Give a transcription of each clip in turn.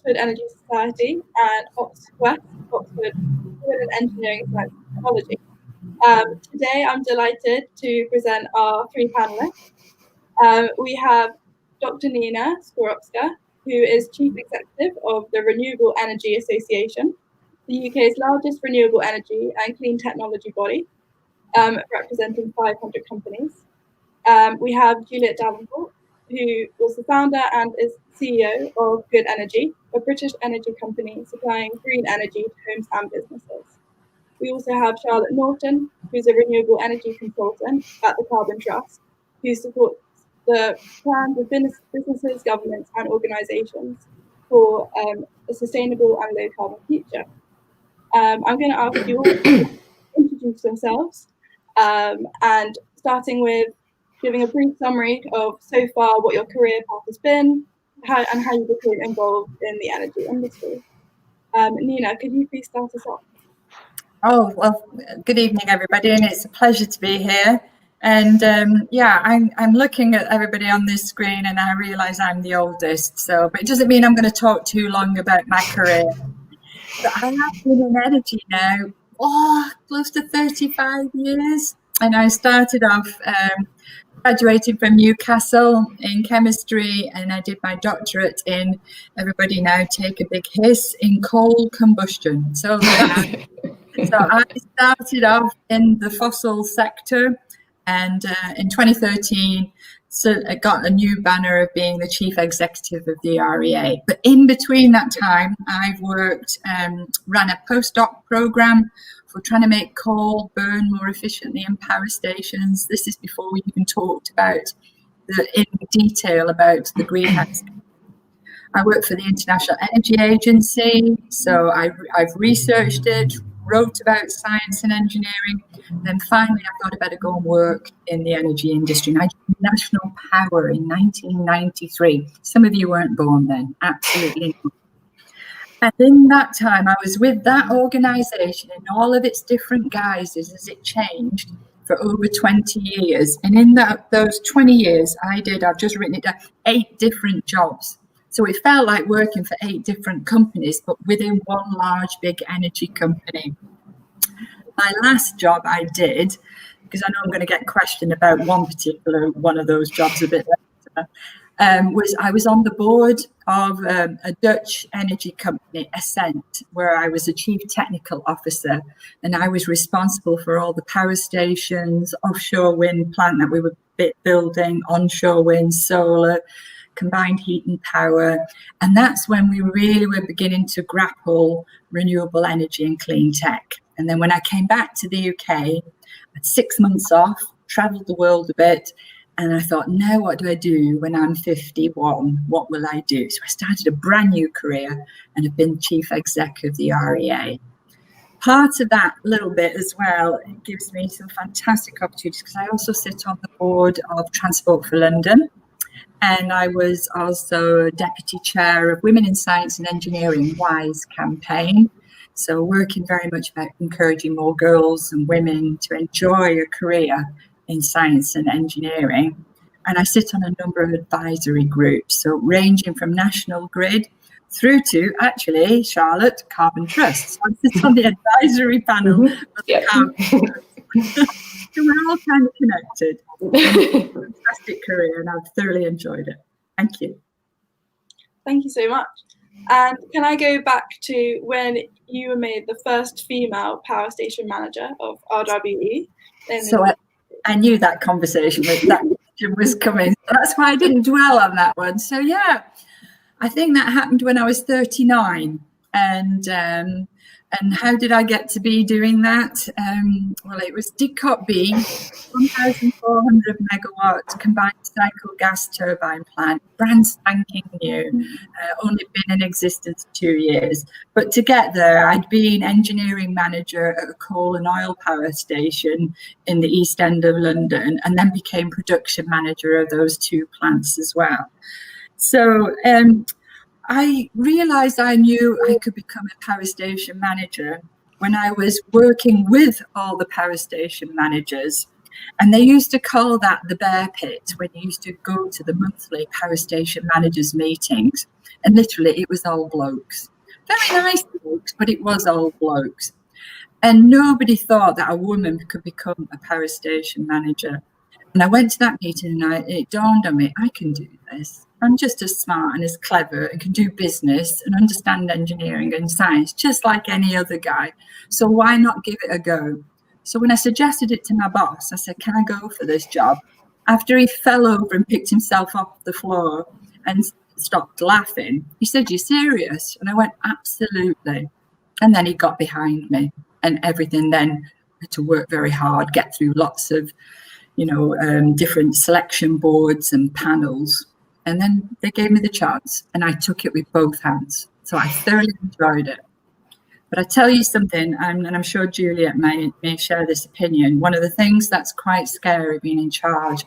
Oxford Energy Society, and OxWEST, Oxford Civil and Engineering Science and Technology. Today, I'm delighted to present our three panelists. We have Dr. Nina Skorupska, who is Chief Executive of the Renewable Energy Association, the UK's largest renewable energy and clean technology body, representing 500 companies. We have Juliet Davenport, who was the founder and is CEO of Good Energy, a British energy company supplying green energy to homes and businesses. We also have Charlotte Norton, who's a renewable energy consultant at the Carbon Trust, who supports the plans of businesses, governments, and organisations for a sustainable and low carbon future. I'm going to ask you all to introduce yourselves, and starting with giving a brief summary of so far what your career path has been, and how you became involved in the energy industry. Nina, could you please start us off? Oh, well, good evening, everybody, and it's a pleasure to be here. And yeah, I'm looking at everybody on this screen, and I realise I'm the oldest. But it doesn't mean I'm going to talk too long about my career. But I have been in energy now, close to 35 years, and I started off graduated from Newcastle in chemistry, and I did my doctorate in, everybody now take a big hiss, in coal combustion. So I started off in the fossil sector, and in 2013, so I got a new banner of being the chief executive of the REA. But in between that time, I've worked, ran a postdoc program for trying to make coal burn more efficiently in power stations. This is before we even talked about in detail about the greenhouse. I work for the International Energy Agency, so I've researched it, wrote about science and engineering, and then finally I thought I'd better go and work in the energy industry. And I joined National Power in 1993. Some of you weren't born then, absolutely not. And in that time, I was with that organisation in all of its different guises as it changed for over 20 years. And in those 20 years, I've just written it down, 8 different jobs. So it felt like working for 8 different companies, but within one large, big energy company. My last job I did, because I know I'm going to get questioned about one of those jobs a bit later, was I was on the board of a Dutch energy company, Ascent, where I was a chief technical officer, and I was responsible for all the power stations, offshore wind plant that we were building, onshore wind, solar, combined heat and power. And that's when we really were beginning to grapple renewable energy and clean tech. And then when I came back to the UK, I had 6 months off, travelled the world a bit, and I thought, now what do I do when I'm 51? What will I do? So I started a brand new career and have been chief exec of the REA. Part of that little bit as well, it gives me some fantastic opportunities because I also sit on the board of Transport for London. And I was also deputy chair of Women in Science and Engineering WISE campaign. So working very much about encouraging more girls and women to enjoy a career in science and engineering. And I sit on a number of advisory groups, so ranging from National Grid through to, actually, Charlotte, Carbon Trust. So I sit on the advisory panel of the Carbon Trust. So we're all kind of connected. Fantastic career, and I've thoroughly enjoyed it. Thank you. Thank you so much. And can I go back to when you were made the first female power station manager of RWE? So I knew that conversation was coming. So that's why I didn't dwell on that one. So yeah, I think that happened when I was 39. And how did I get to be doing that? Well, it was DCOP B, 1,400 megawatt combined cycle gas turbine plant, brand spanking new, only been in existence 2 years. But to get there, I'd been engineering manager at a coal and oil power station in the East End of London, and then became production manager of those 2 plants as well. So I realised I knew I could become a power station manager when I was working with all the power station managers And they used to call that the bear pit when you used to go to the monthly power station managers meetings. And literally, it was all blokes. Very nice blokes, but it was all blokes. And nobody thought that a woman could become a power station manager. And I went to that meeting and it dawned on me, I can do this. I'm just as smart and as clever and can do business and understand engineering and science just like any other guy. So why not give it a go? So when I suggested it to my boss, I said, can I go for this job? After he fell over and picked himself off the floor and stopped laughing, he said, you're serious? And I went, absolutely. And then he got behind me and everything. Then I had to work very hard, get through lots of, different selection boards and panels. And then they gave me the chance and I took it with both hands. So I thoroughly enjoyed it. But I tell you something, and I'm sure Juliet may share this opinion, one of the things that's quite scary being in charge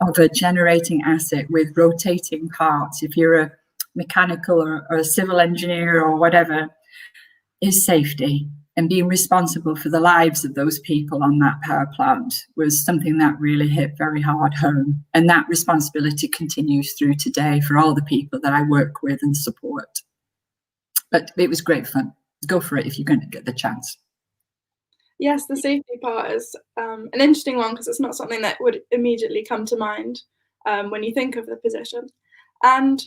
of a generating asset with rotating parts, if you're a mechanical or a civil engineer or whatever, is safety. And being responsible for the lives of those people on that power plant was something that really hit very hard home. And that responsibility continues through today for all the people that I work with and support. But it was great fun. Go for it if you're going to get the chance. Yes, the safety part is an interesting one because it's not something that would immediately come to mind when you think of the position. And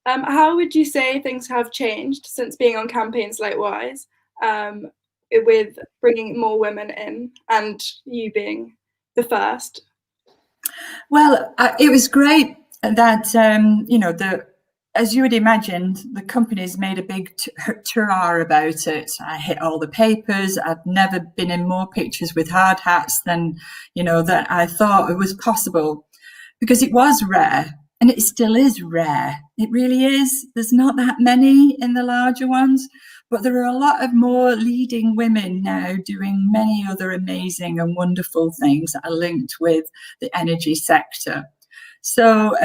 how would you say things have changed since being on campaigns like WISE? With bringing more women in and you being the first? Well, it was great that, as you would imagine, the company's made a big hurrah about it. I hit all the papers. I've never been in more pictures with hard hats than, that I thought it was possible, because it was rare and it still is rare. It really is. There's not that many in the larger ones. But there are a lot of more leading women now doing many other amazing and wonderful things that are linked with the energy sector. So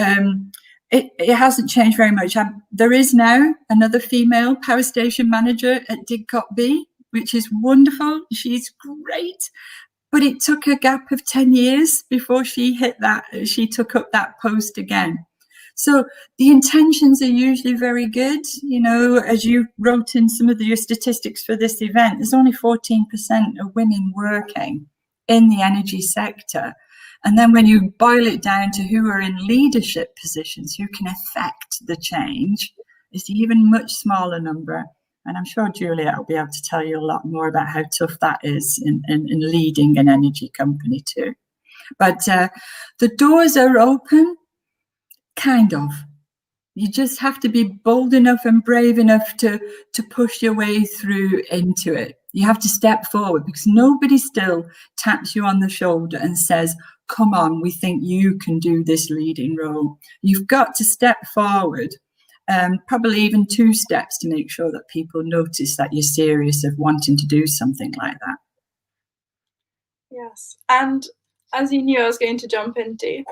it hasn't changed very much. There is now another female power station manager at Didcot B, which is wonderful. She's great. But it took a gap of 10 years before she took up that post again. So the intentions are usually very good. As you wrote in some of your statistics for this event, there's only 14% of women working in the energy sector. And then when you boil it down to who are in leadership positions, who can affect the change, it's even much smaller number. And I'm sure Juliet will be able to tell you a lot more about how tough that is in leading an energy company too. But the doors are open. Kind of. You just have to be bold enough and brave enough to push your way through into it. You have to step forward because nobody still taps you on the shoulder and says, come on, we think you can do this leading role. You've got to step forward, probably even 2 steps, to make sure that people notice that you're serious of wanting to do something like that. Yes. And as you knew I was going to jump into,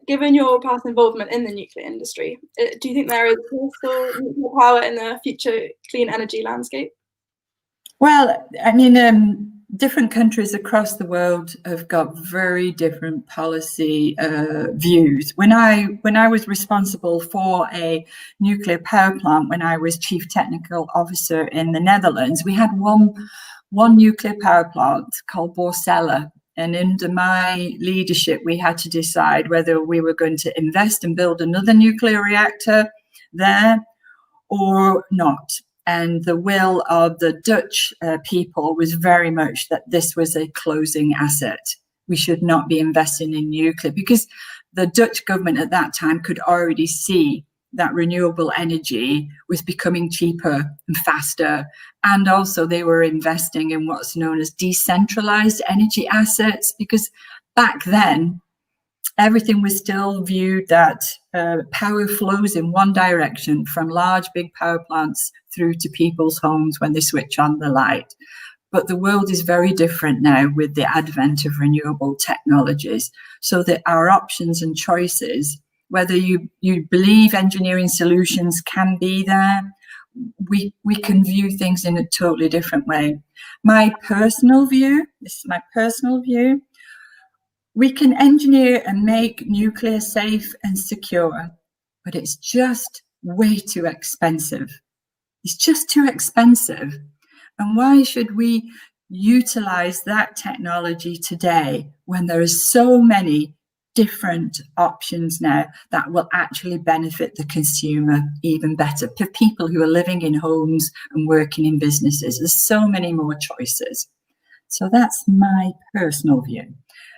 given your past involvement in the nuclear industry, do you think there is still nuclear power in the future clean energy landscape? Well, I mean, different countries across the world have got very different policy views. When I was responsible for a nuclear power plant, when I was chief technical officer in the Netherlands, we had one nuclear power plant called Borssele. And under my leadership, we had to decide whether we were going to invest and build another nuclear reactor there or not. And the will of the Dutch people was very much that this was a closing asset. We should not be investing in nuclear, because the Dutch government at that time could already see that renewable energy was becoming cheaper and faster. And also they were investing in what's known as decentralized energy assets, because back then, everything was still viewed that power flows in one direction from large, big power plants through to people's homes when they switch on the light. But the world is very different now with the advent of renewable technologies, so that our options and choices, whether you believe engineering solutions can be there, we can view things in a totally different way. My personal view, We can engineer and make nuclear safe and secure, but it's just way too expensive. It's just too expensive. And why should we utilize that technology today when there are so many different options now that will actually benefit the consumer even better? For people who are living in homes and working in businesses, there's so many more choices. So that's my personal view.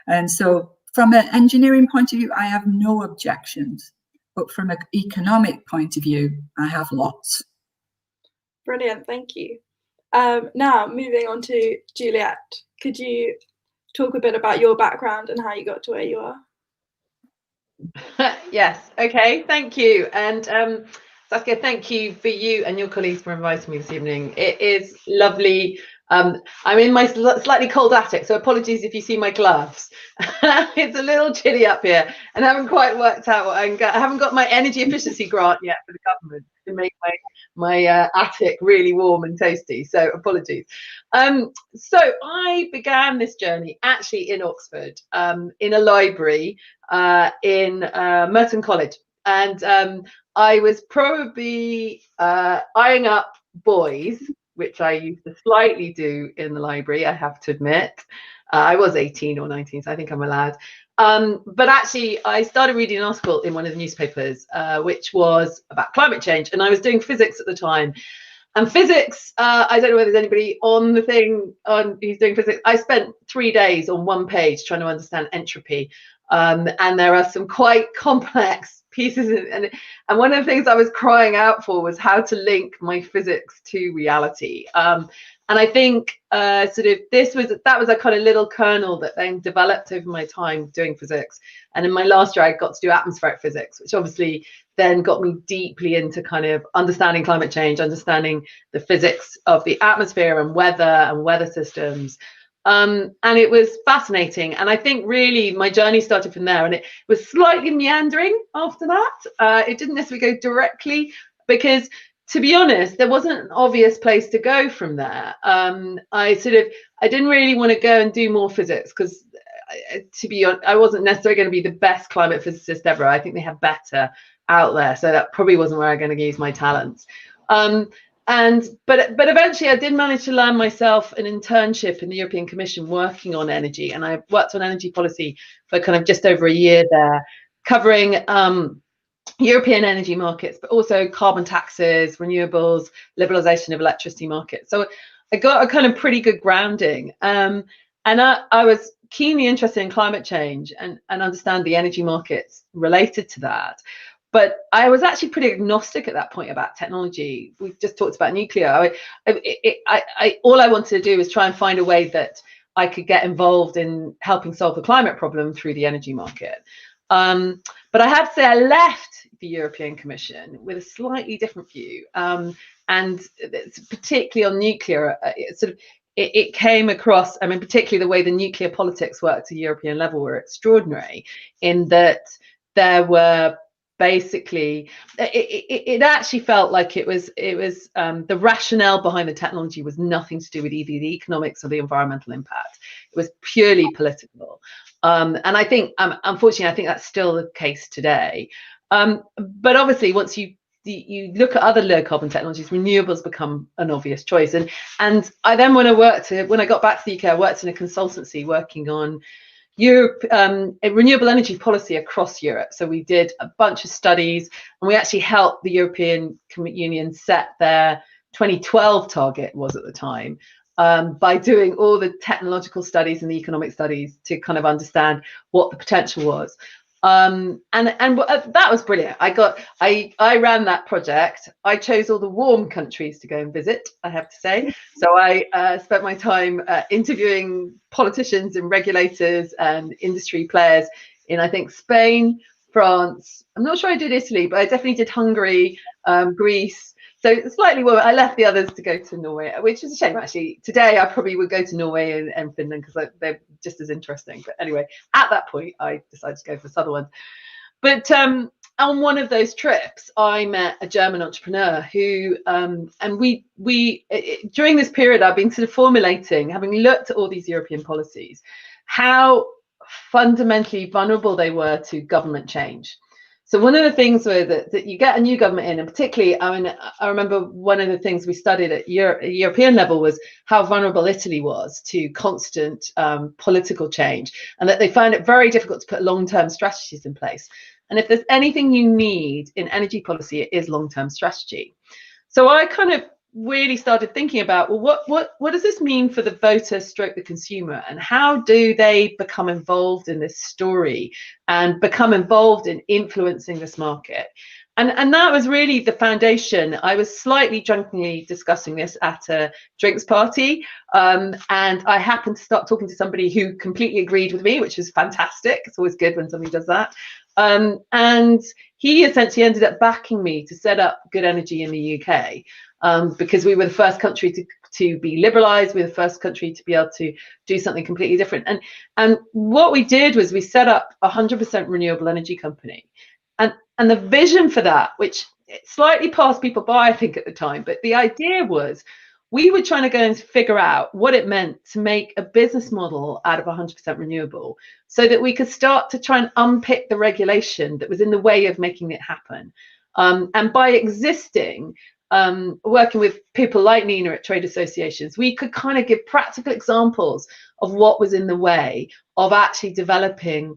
And so from an engineering point of view, I have no objections. But from an economic point of view, I have lots. Brilliant, thank you. Now, moving on to Juliet, could you talk a bit about your background and how you got to where you are? Yes, okay, thank you. And Saskia, thank you for you and your colleagues for inviting me this evening. It is lovely. I'm in my slightly cold attic, so apologies if you see my gloves. It's a little chilly up here, and I haven't quite worked out what I haven't got my energy efficiency grant yet for the government to make my attic really warm and toasty, so apologies. So I began this journey actually in Oxford, in a library in Merton College, and I was probably eyeing up boys, which I used to slightly do in the library, I have to admit. I was 18 or 19, so I think I'm allowed. But actually, I started reading an article in one of the newspapers, which was about climate change, and I was doing physics at the time. And physics, I don't know whether there's anybody on the thing who's doing physics. I spent 3 days on one page trying to understand entropy. And there are some quite complex pieces, and one of the things I was crying out for was how to link my physics to reality. And I think sort of that was a kind of little kernel that then developed over my time doing physics. And in my last year, I got to do atmospheric physics, which obviously then got me deeply into kind of understanding climate change, understanding the physics of the atmosphere and weather systems. And it was fascinating. And I think really my journey started from there, and it was slightly meandering after that. It didn't necessarily go directly because, to be honest, there wasn't an obvious place to go from there. I didn't really want to go and do more physics because, to be honest, I wasn't necessarily going to be the best climate physicist ever. I think they have better out there, so that probably wasn't where I'm going to use my talents. But eventually I did manage to land myself an internship in the European Commission working on energy, and I worked on energy policy for kind of just over a year there, covering European energy markets, but also carbon taxes, renewables, liberalisation of electricity markets. So I got a kind of pretty good grounding, and I was keenly interested in climate change and understand the energy markets related to that. But I was actually pretty agnostic at that point about technology. We just talked about nuclear. All I wanted to do was try and find a way that I could get involved in helping solve the climate problem through the energy market. But I have to say I left the European Commission with a slightly different view, and particularly on nuclear. It came across, I mean, particularly the way the nuclear politics worked at the European level were extraordinary, in that there were basically, it actually felt like it was the rationale behind the technology was nothing to do with either the economics or the environmental impact. It was purely political. And I think, unfortunately, I think that's still the case today. But obviously, once you look at other low carbon technologies, renewables become an obvious choice. And I then, when I got back to the UK, I worked in a consultancy working on Europe, renewable energy policy across Europe. So we did a bunch of studies, and we actually helped the European Union set their 2012 target was at the time, by doing all the technological studies and the economic studies to kind of understand what the potential was. And that was brilliant. I ran that project. I chose all the warm countries to go and visit, I have to say. So I spent my time interviewing politicians and regulators and industry players in, I think, Spain, France. I'm not sure I did Italy, but I definitely did Hungary, Greece. So slightly warmer. I left the others to go to Norway, which is a shame, actually. Today, I probably would go to Norway and Finland because they're just as interesting. But anyway, at that point, I decided to go for the southern ones. But on one of those trips, I met a German entrepreneur who, and we during this period, I've been sort of formulating, having looked at all these European policies, how fundamentally vulnerable they were to government change. So one of the things were that you get a new government in, and particularly, I mean, I remember one of the things we studied at European level was how vulnerable Italy was to constant political change, and that they found it very difficult to put long-term strategies in place. And if there's anything you need in energy policy, it is long-term strategy. So I kind of really started thinking about, well, what does this mean for the voter stroke the consumer, and how do they become involved in this story and become involved in influencing this market? And that was really the foundation. I was slightly drunkenly discussing this at a drinks party, and I happened to start talking to somebody who completely agreed with me, which was fantastic. It's always good when somebody does that. And he essentially ended up backing me to set up Good Energy in the UK. Because we were the first country to be liberalized, we were the first country to be able to do something completely different. And what we did was we set up a 100% renewable energy company. And the vision for that, which slightly passed people by, I think, at the time, but the idea was we were trying to go and figure out what it meant to make a business model out of 100% renewable, so that we could start to try and unpick the regulation that was in the way of making it happen. And by existing, working with people like Nina at trade associations, we could kind of give practical examples of what was in the way of actually developing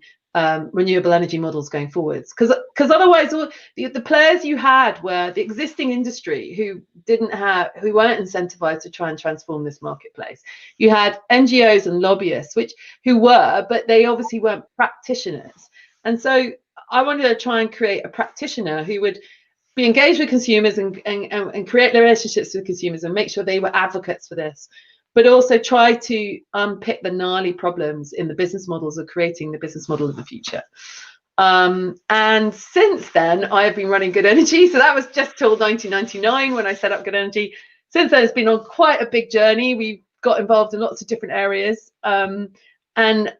renewable energy models going forwards. Because otherwise, all the players you had were the existing industry who weren't incentivized to try and transform this marketplace. You had NGOs and lobbyists, who were, but they obviously weren't practitioners. And so I wanted to try and create a practitioner who would be engaged with consumers and create relationships with consumers and make sure they were advocates for this, but also try to unpick the gnarly problems in the business models of creating the business model of the future. And since then, I have been running Good Energy. So that was just till 1999 when I set up Good Energy. Since then, it's been on quite a big journey. We've got involved in lots of different areas. And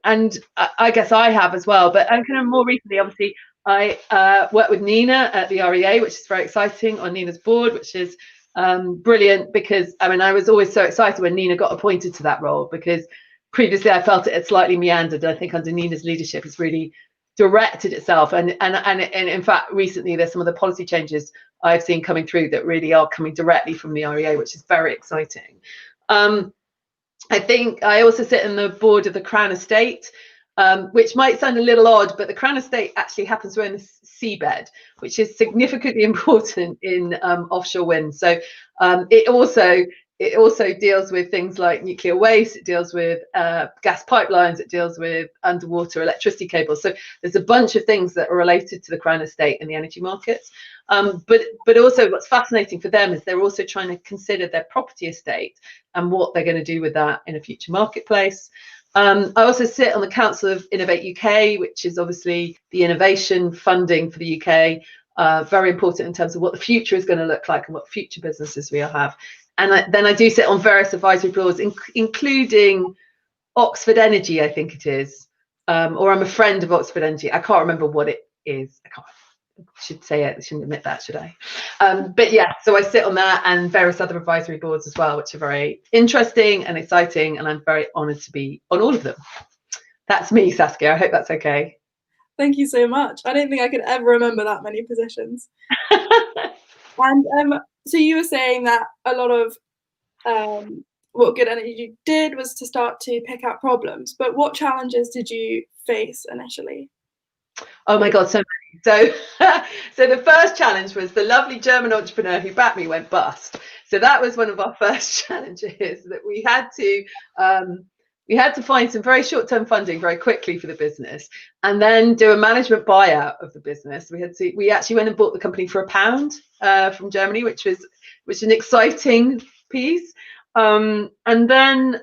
I guess I have as well. But kind of more recently, obviously, I work with Nina at the REA, which is very exciting, on Nina's board, which is brilliant, because I mean, I was always so excited when Nina got appointed to that role, because previously I felt it had slightly meandered. I think under Nina's leadership, it's really directed itself. And in fact, recently there's some of the policy changes I've seen coming through that really are coming directly from the REA, which is very exciting. I think I also sit on the board of the Crown Estate, which might sound a little odd, but the Crown Estate actually happens to own the seabed, which is significantly important in offshore wind. So it also deals with things like nuclear waste, it deals with gas pipelines, it deals with underwater electricity cables. So there's a bunch of things that are related to the Crown Estate and the energy markets. But also what's fascinating for them is they're also trying to consider their property estate and what they're going to do with that in a future marketplace. I also sit on the Council of Innovate UK, which is obviously the innovation funding for the UK, very important in terms of what the future is going to look like and what future businesses we'll have. And then I do sit on various advisory boards, including Oxford Energy, I think it is, or I'm a friend of Oxford Energy. I can't remember what it is. I should say it. I shouldn't admit that, should I? But yeah, so I sit on that and various other advisory boards as well, which are very interesting and exciting, and I'm very honoured to be on all of them. That's me, Saskia. I hope that's okay. Thank you so much. I don't think I could ever remember that many positions. And so you were saying that a lot of what Good Energy did was to start to pick out problems, but what challenges did you face initially? Oh my God, so many. So the first challenge was the lovely German entrepreneur who backed me went bust. So that was one of our first challenges, that we had to find some very short-term funding very quickly for the business, and then do a management buyout of the business. We actually went and bought the company for £1 from Germany, which was an exciting piece. And then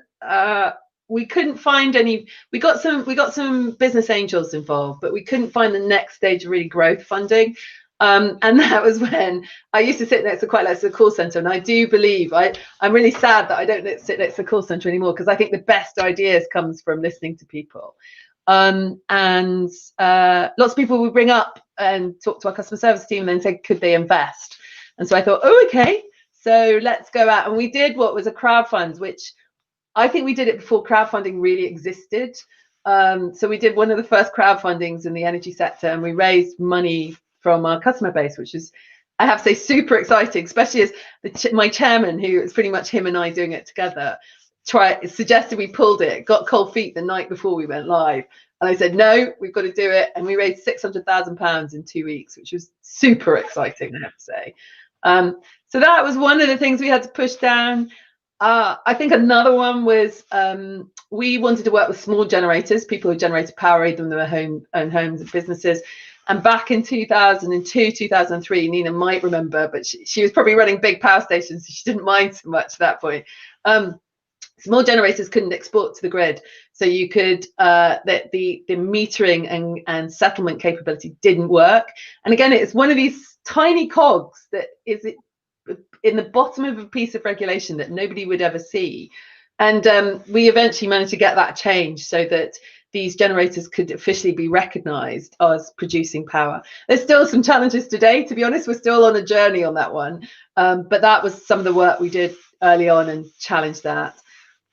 we couldn't find any. We got some business angels involved, but we couldn't find the next stage of really growth funding. And that was when I used to sit next to the call center, and I do believe I'm really sad that I don't sit next to the call center anymore, because I think the best ideas comes from listening to people. And lots of people would bring up and talk to our customer service team and then say, could they invest? And so I thought, oh, okay, so let's go out. And we did what was a crowdfund, which I think we did it before crowdfunding really existed. So we did one of the first crowdfundings in the energy sector, and we raised money from our customer base, which is, I have to say, super exciting, especially as my chairman, who is pretty much him and I doing it together, suggested we pulled it, got cold feet the night before we went live. And I said, no, we've got to do it. And we raised £600,000 in 2 weeks, which was super exciting, I have to say. So that was one of the things we had to push down. I think another one was we wanted to work with small generators, people who generated power, either in their own homes and businesses. And back in 2002, 2003, Nina might remember, but she was probably running big power stations, so she didn't mind so much at that point. Small generators couldn't export to the grid, so you could the metering and settlement capability didn't work. And again, it's one of these tiny cogs that is in the bottom of a piece of regulation that nobody would ever see. And we eventually managed to get that changed so that these generators could officially be recognised as producing power. There's still some challenges today, to be honest. We're still on a journey on that one, but that was some of the work we did early on and challenged that.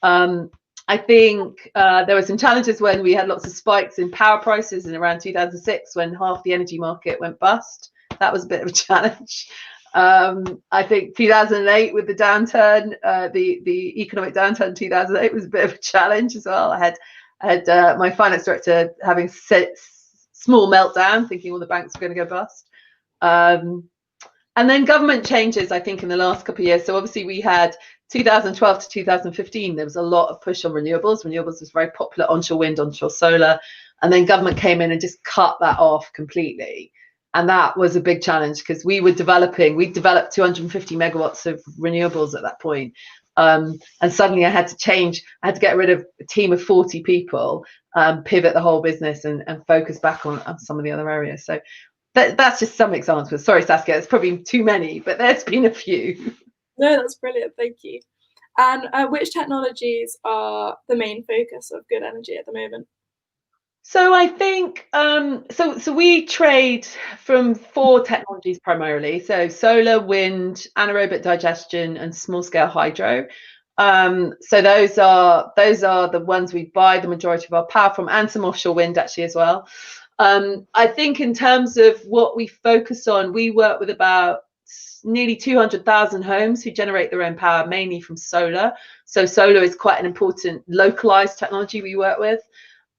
I think there were some challenges when we had lots of spikes in power prices in around 2006, when half the energy market went bust. That was a bit of a challenge. I think 2008 with the downturn, the economic downturn in 2008 was a bit of a challenge as well. I had my finance director having small meltdown, thinking all the banks were going to go bust. And then government changes, I think, in the last couple of years. So obviously we had 2012 to 2015, there was a lot of push on renewables. Renewables was very popular, onshore wind, onshore solar. And then government came in and just cut that off completely. And that was a big challenge because we developed 250 megawatts of renewables at that point. And suddenly I had to get rid of a team of 40 people, pivot the whole business and focus back on some of the other areas. So that's just some examples. Sorry, Saskia, it's probably too many, but there's been a few. No, that's brilliant. Thank you. And which technologies are the main focus of Good Energy at the moment? So I think so we trade from 4 technologies primarily. So solar, wind, anaerobic digestion, and small scale hydro. So those are the ones we buy the majority of our power from, and some offshore wind actually as well. I think in terms of what we focus on, we work with about nearly 200,000 homes who generate their own power, mainly from solar. So solar is quite an important localized technology we work with.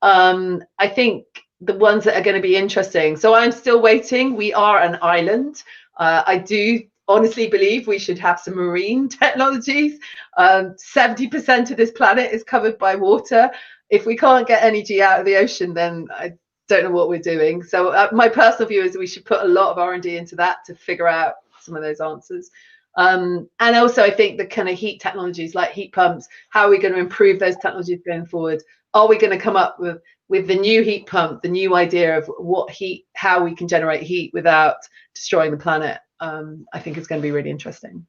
I think the ones that are going to be interesting. So I'm still waiting. We are an island. I do honestly believe we should have some marine technologies. 70% of this planet is covered by water. If we can't get energy out of the ocean, then I don't know what we're doing. So my personal view is we should put a lot of R&D into that to figure out some of those answers. And also I think the kind of heat technologies like heat pumps, how are we going to improve those technologies going forward? Are we going to come up with the new heat pump, the new idea of how we can generate heat without destroying the planet? I think it's going to be really interesting.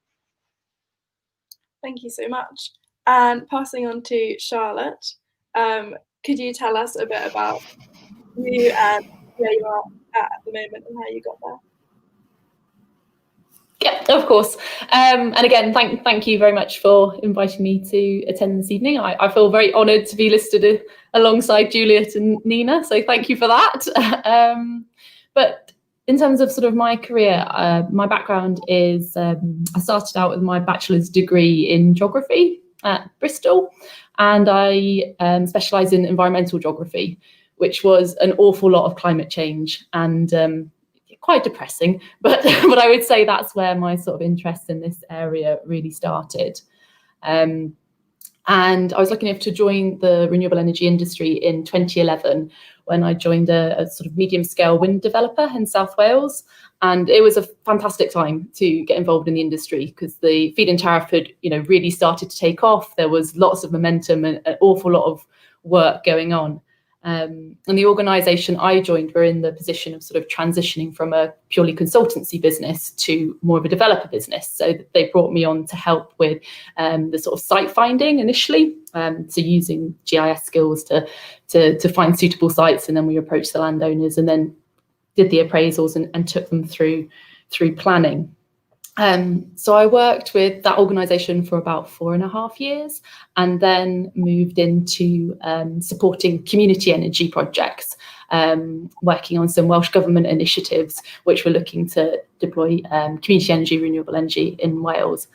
Thank you so much. And passing on to Charlotte, could you tell us a bit about you and where you are at the moment and how you got there? Yeah, of course. And again, thank you very much for inviting me to attend this evening. I feel very honoured to be listed alongside Juliet and Nina, so thank you for that. But in terms of sort of my career, my background is I started out with my bachelor's degree in geography at Bristol, and I specialise in environmental geography, which was an awful lot of climate change and quite depressing, but I would say that's where my sort of interest in this area really started. And I was lucky enough to join the renewable energy industry in 2011 when I joined a sort of medium scale wind developer in South Wales. And it was a fantastic time to get involved in the industry because the feed-in tariff had, really started to take off. There was lots of momentum and an awful lot of work going on. And the organisation I joined were in the position of sort of transitioning from a purely consultancy business to more of a developer business. So they brought me on to help with the sort of site finding initially, so using GIS skills to find suitable sites, and then we approached the landowners and then did the appraisals and took them through planning. So I worked with that organisation for about 4.5 years, and then moved into supporting community energy projects, working on some Welsh Government initiatives which were looking to deploy community energy, renewable energy in Wales,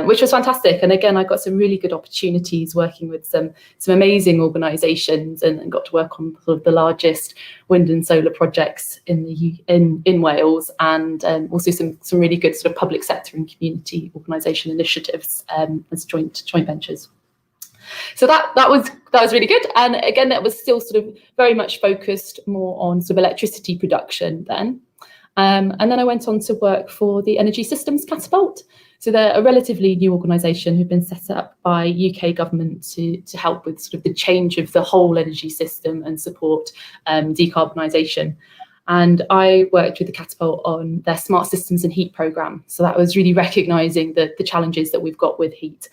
which was fantastic. And again, I got some really good opportunities working with some amazing organisations, and got to work on sort of the largest wind and solar projects in Wales, and also some really good sort of public sector and community organisation initiatives as joint ventures. So that was really good. And again, that was still sort of very much focused more on sort of electricity production then. And then I went on to work for the Energy Systems Catapult. So they're a relatively new organisation who've been set up by UK government to help with sort of the change of the whole energy system and support decarbonisation. And I worked with the Catapult on their smart systems and heat programme. So that was really recognising the challenges that we've got with heat.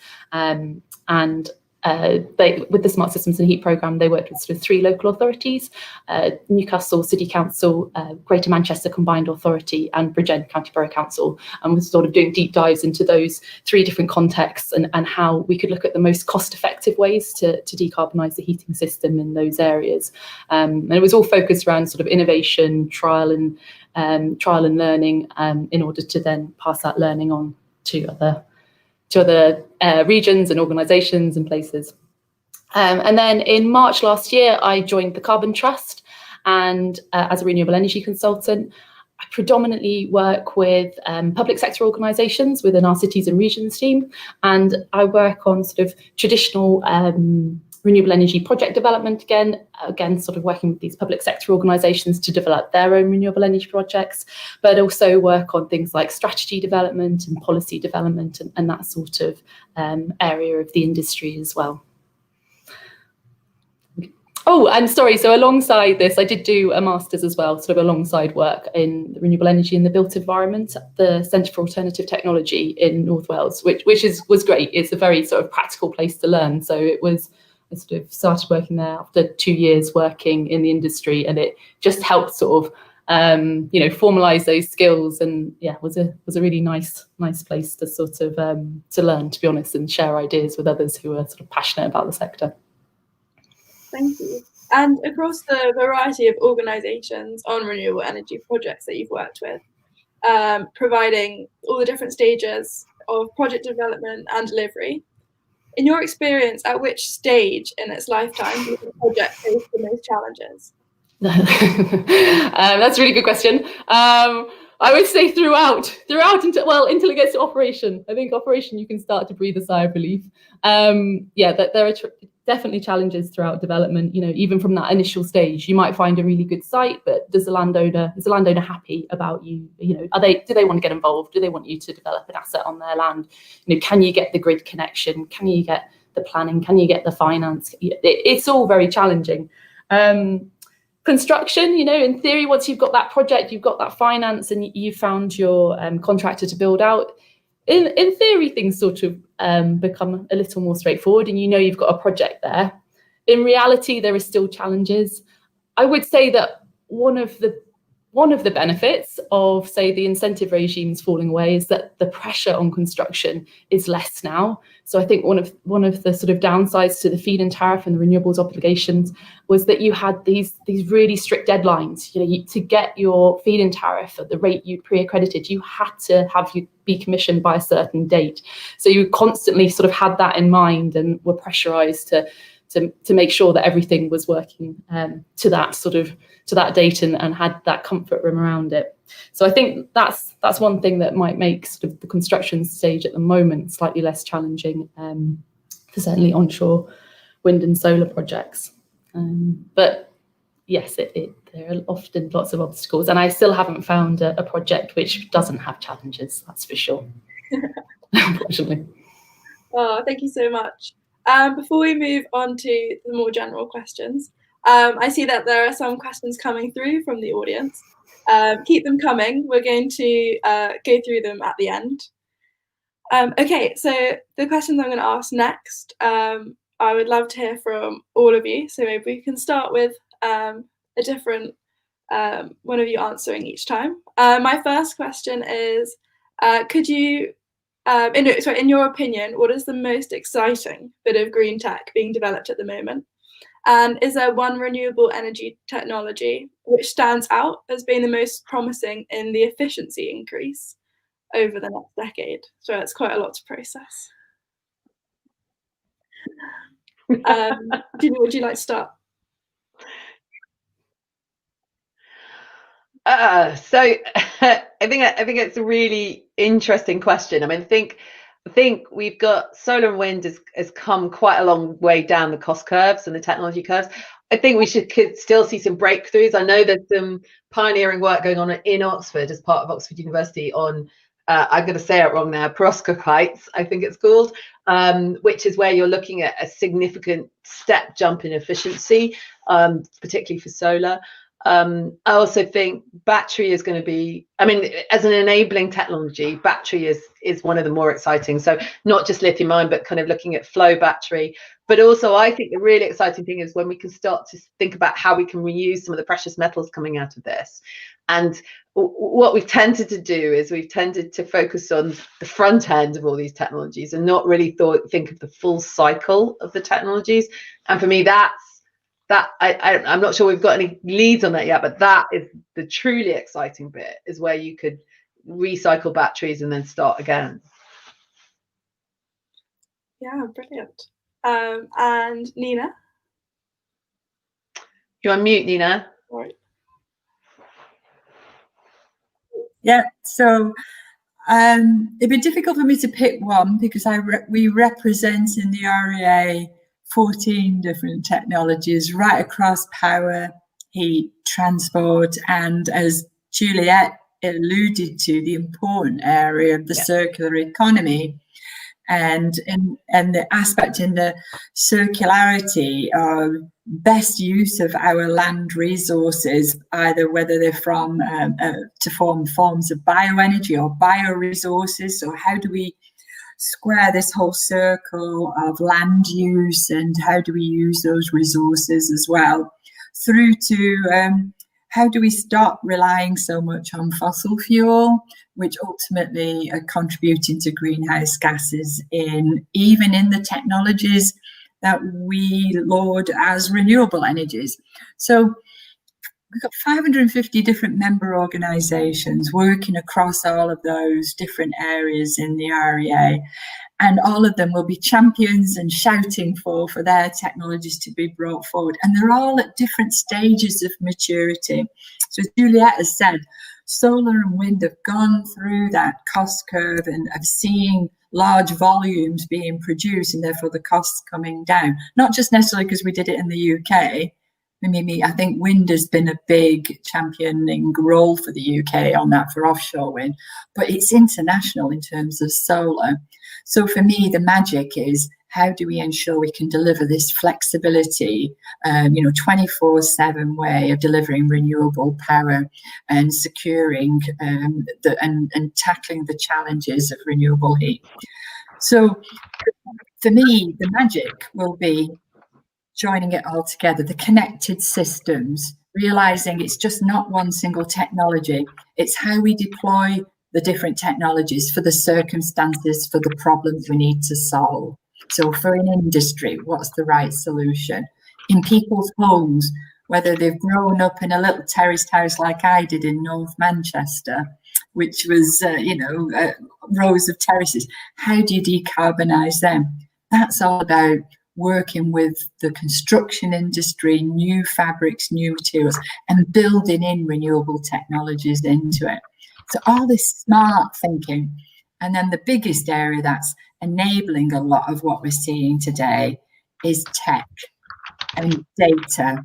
With the Smart Systems and Heat programme, they worked with sort of 3 local authorities, Newcastle City Council, Greater Manchester Combined Authority, and Bridgend County Borough Council, and was sort of doing deep dives into those 3 different contexts and how we could look at the most cost-effective ways to decarbonise the heating system in those areas. And it was all focused around sort of innovation, trial and learning, in order to then pass that learning on to other regions and organisations and places. And then in March last year, I joined the Carbon Trust, and as a renewable energy consultant, I predominantly work with public sector organisations within our cities and regions team, and I work on sort of traditional renewable energy project development again sort of working with these public sector organisations to develop their own renewable energy projects, but also work on things like strategy development and policy development and that sort of area of the industry as well. Oh, and sorry, so alongside this, I did do a master's as well, sort of alongside work in renewable energy in the built environment at the Centre for Alternative Technology in North Wales, which was great. It's a very sort of practical place to learn. So I sort of started working there after 2 years working in the industry, and it just helped sort of formalise those skills, and yeah, was a really nice place to sort of to learn, to be honest, and share ideas with others who are sort of passionate about the sector. Thank you. And across the variety of organisations on renewable energy projects that you've worked with, providing all the different stages of project development and delivery, in your experience, at which stage in its lifetime does the project face the most challenges? That's a really good question. I would say throughout until it gets to operation. I think operation you can start to breathe a sigh of relief. That there are definitely challenges throughout development. Even from that initial stage, you might find a really good site, but is the landowner happy about you? Do they want to get involved? Do they want you to develop an asset on their land? Can you get the grid connection? Can you get the planning? Can you get the finance? It's all very challenging. Construction, in theory, once you've got that project, you've got that finance, and you've found your contractor to build out, in theory, things sort of become a little more straightforward, and you've got a project there. In reality, there are still challenges. I would say that one of the benefits of, say, the incentive regimes falling away is that the pressure on construction is less now. So I think one of the sort of downsides to the feed-in tariff and the renewables obligations was that you had these really strict deadlines. To get your feed-in tariff at the rate you'd pre-accredited, you had to have you be commissioned by a certain date. So you constantly sort of had that in mind and were pressurised to make sure that everything was working to that date and had that comfort room around it. So I think that's one thing that might make sort of the construction stage at the moment slightly less challenging for certainly onshore wind and solar projects. But yes, there are often lots of obstacles, and I still haven't found a project which doesn't have challenges, that's for sure, unfortunately. Oh, thank you so much. Before we move on to the more general questions, I see that there are some questions coming through from the audience. Keep them coming. We're going to go through them at the end. Okay, so the questions I'm going to ask next, I would love to hear from all of you. So maybe we can start with a different one of you answering each time. My first question is, Could you, in your opinion, what is the most exciting bit of green tech being developed at the moment? And is there one renewable energy technology which stands out as being the most promising in the efficiency increase over the next decade? So it's quite a lot to process. Julie, would you like to start? So I think it's a really interesting question. I mean, I think we've got solar and wind has come quite a long way down the cost curves and the technology curves. I think we could still see some breakthroughs. I know there's some pioneering work going on in Oxford as part of Oxford University on, I'm going to say it wrong now, perovskites, I think it's called, which is where you're looking at a significant step jump in efficiency, particularly for solar. I also think battery is going to be, I mean, as an enabling technology, battery is one of the more exciting. So not just lithium ion, but kind of looking at flow battery. But also, I think the really exciting thing is when we can start to think about how we can reuse some of the precious metals coming out of this. And what we've tended to do is we've tended to focus on the front end of all these technologies and not really think of the full cycle of the technologies. And for me, I'm not sure we've got any leads on that yet, but that is the truly exciting bit, is where you could recycle batteries and then start again. Yeah, brilliant. And Nina? You're on mute, Nina. Right. Yeah, so it'd be difficult for me to pick one because we represent in the REA 14 different technologies right across power, heat, transport, and as Juliet alluded to, the important area of the circular economy. And the aspect in the circularity of best use of our land resources, either whether they're from to form forms of bioenergy or bioresources. So how do we square this whole circle of land use, and how do we use those resources as well, through to how do we stop relying so much on fossil fuel, which ultimately are contributing to greenhouse gases even in the technologies that we laud as renewable energies. So we've got 550 different member organisations working across all of those different areas in the REA, and all of them will be champions and shouting for their technologies to be brought forward. And they're all at different stages of maturity. So as Juliet has said, solar and wind have gone through that cost curve and have seen large volumes being produced, and therefore the costs coming down. Not just necessarily because we did it in the UK. I think wind has been a big championing role for the UK on that, for offshore wind, but it's international in terms of solar. So for me, the magic is, how do we ensure we can deliver this flexibility, 24/7 way of delivering renewable power and securing and tackling the challenges of renewable heat. So for me, the magic will be joining it all together, the connected systems, realizing it's just not one single technology. It's how we deploy the different technologies for the circumstances, for the problems we need to solve. So for an industry, what's the right solution? In people's homes, whether they've grown up in a little terraced house like I did in North Manchester, which was, rows of terraces, how do you decarbonise them? That's all about working with the construction industry, new fabrics, new materials, and building in renewable technologies into it. So all this smart thinking. And then the biggest area that's enabling a lot of what we're seeing today is tech and data.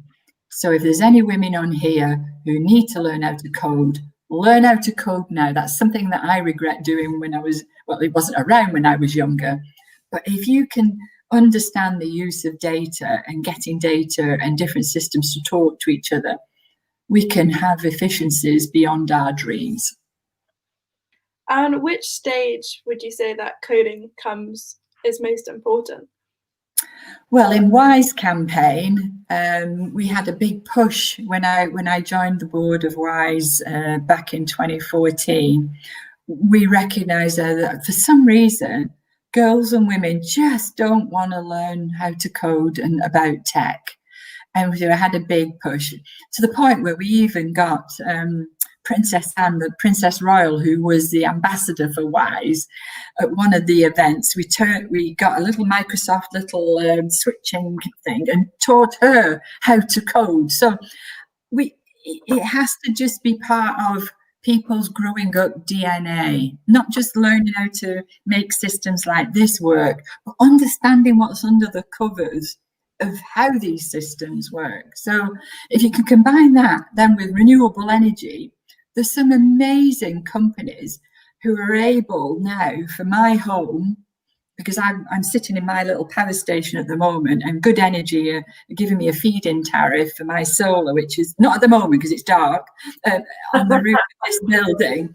So if there's any women on here who need to learn how to code, learn how to code now. That's something that I regret doing when I was, well, it wasn't around when I was younger. But if you can understand the use of data and getting data and different systems to talk to each other, we can have efficiencies beyond our dreams. And which stage would you say that coding is most important? Well, in WISE campaign, we had a big push when I joined the board of WISE back in 2014. we recognise that for some reason, girls and women just don't want to learn how to code and about tech. And we had a big push to the point where we even got Princess Anne, the Princess Royal, who was the ambassador for WISE, at one of the events. We got a little Microsoft little switching thing and taught her how to code. So it has to just be part of people's growing up DNA, not just learning how to make systems like this work, but understanding what's under the covers of how these systems work. So if you can combine that then with renewable energy, there's some amazing companies who are able now, for my home, because I'm sitting in my little power station at the moment, and Good Energy are giving me a feed-in tariff for my solar, which is not at the moment because it's dark, on the roof of this building.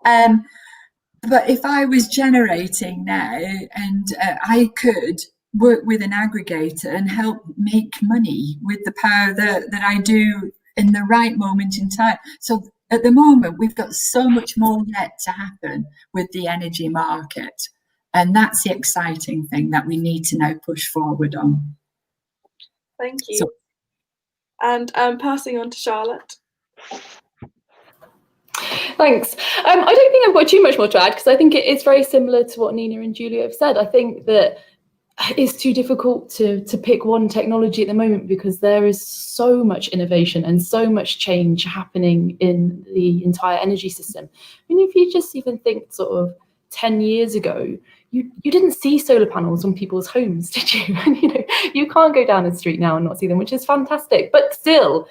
But if I was generating now, and I could work with an aggregator and help make money with the power that I do in the right moment in time. So at the moment, we've got so much more yet to happen with the energy market. And that's the exciting thing that we need to now push forward on. Thank you. So, and passing on to Charlotte. Thanks. I don't think I've got too much more to add, because I think it is very similar to what Nina and Juliet have said. I think that it's too difficult to pick one technology at the moment, because there is so much innovation and so much change happening in the entire energy system. I mean, if you just even think sort of 10 years ago, you didn't see solar panels on people's homes, did you? And you can't go down the street now and not see them, which is fantastic. But still,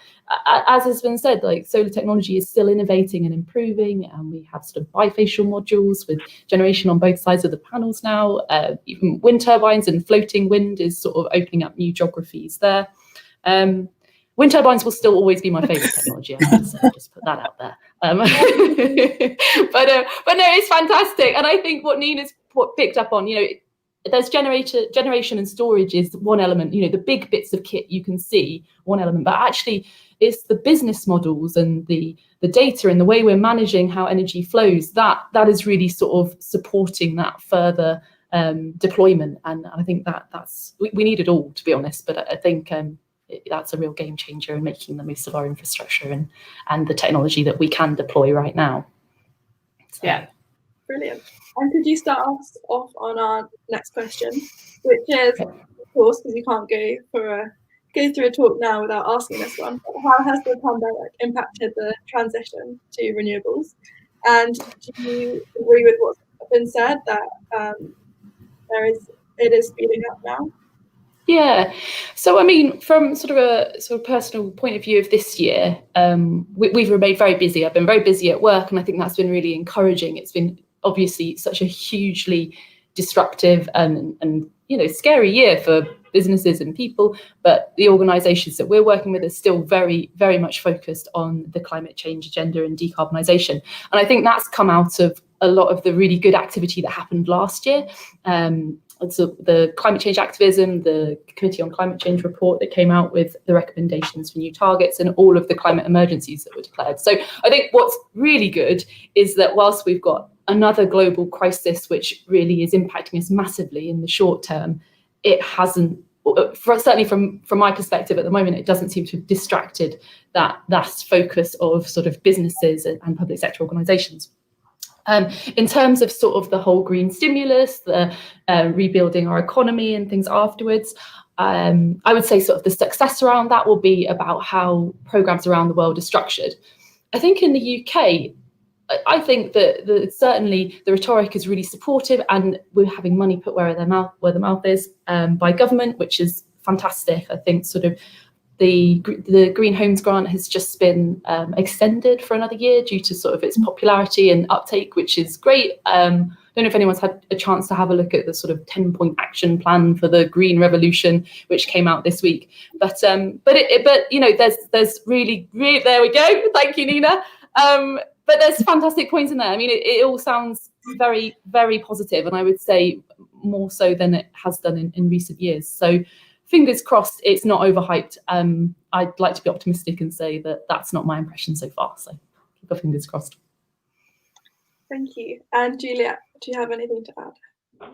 as has been said, like, solar technology is still innovating and improving, and we have sort of bifacial modules with generation on both sides of the panels now. Even wind turbines and floating wind is sort of opening up new geographies there. Wind turbines will still always be my favourite technology. I have to say, just put that out there. But no, it's fantastic, and I think what Nina's picked up on, there's generation and storage is one element. The big bits of kit you can see, one element, but actually it's the business models and the data and the way we're managing how energy flows that is really sort of supporting that further deployment. And I think that's we need it all, to be honest. But I think that's a real game changer in making the most of our infrastructure and the technology that we can deploy right now. So. Yeah, brilliant. And could you start us off on our next question, which is, of course, because you can't go through a talk now without asking this one, but how has the pandemic impacted the transition to renewables? And do you agree with what's been said, that it is speeding up now? Yeah. So, I mean, from sort of a personal point of view of this year, we've remained very busy. I've been very busy at work, and I think that's been really encouraging. It's been obviously such a hugely disruptive and scary year for businesses and people, but the organisations that we're working with are still very, very much focused on the climate change agenda and decarbonisation. And I think that's come out of a lot of the really good activity that happened last year. So the climate change activism, the Committee on Climate Change report that came out with the recommendations for new targets, and all of the climate emergencies that were declared. So I think what's really good is that whilst we've got another global crisis which really is impacting us massively in the short term, it hasn't, certainly from my perspective at the moment, it doesn't seem to have distracted that focus of sort of businesses and public sector organisations. In terms of sort of the whole green stimulus, the rebuilding our economy and things afterwards, I would say sort of the success around that will be about how programmes around the world are structured. I think in the UK, I think that certainly the rhetoric is really supportive, and we're having money put where the mouth is by government, which is fantastic. I think sort of the Green Homes Grant has just been extended for another year due to sort of its popularity and uptake, which is great. I don't know if anyone's had a chance to have a look at the sort of 10-point action plan for the green revolution, which came out this week. But there's really, there we go. Thank you, Nina. But there's fantastic points in there. I mean, it all sounds very, very positive, and I would say more so than it has done in recent years. So fingers crossed it's not overhyped. I'd like to be optimistic and say that that's not my impression so far. So keep our fingers crossed. Thank you. And Juliet, do you have anything to add?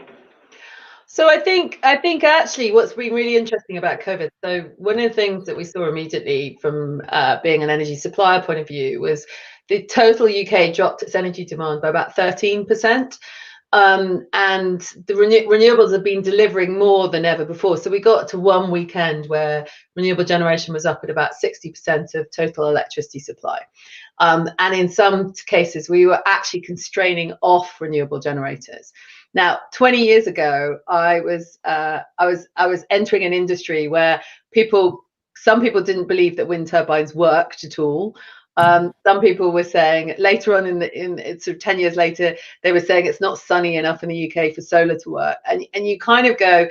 So I think actually what's been really interesting about COVID, so one of the things that we saw immediately from being an energy supplier point of view was the total UK dropped its energy demand by about 13%. And the renewables have been delivering more than ever before. So we got to one weekend where renewable generation was up at about 60% of total electricity supply. And in some cases, we were actually constraining off renewable generators. Now, 20 years ago, I was entering an industry where some people didn't believe that wind turbines worked at all. Some people were saying later on in sort of 10 years later, they were saying it's not sunny enough in the UK for solar to work. And you kind of go,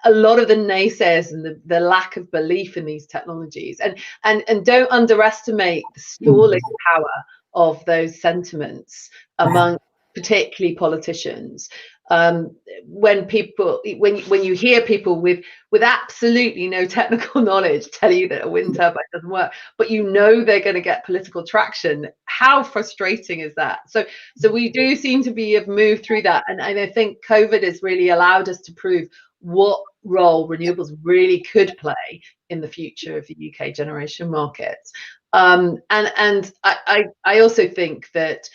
a lot of the naysayers and the lack of belief in these technologies, and don't underestimate the stalling power of those sentiments among particularly politicians. When you hear people with absolutely no technical knowledge tell you that a wind turbine doesn't work, but you know they're going to get political traction, how frustrating is that? So we do seem to have moved through that, and I think COVID has really allowed us to prove what role renewables really could play in the future of the UK generation markets. And I also think that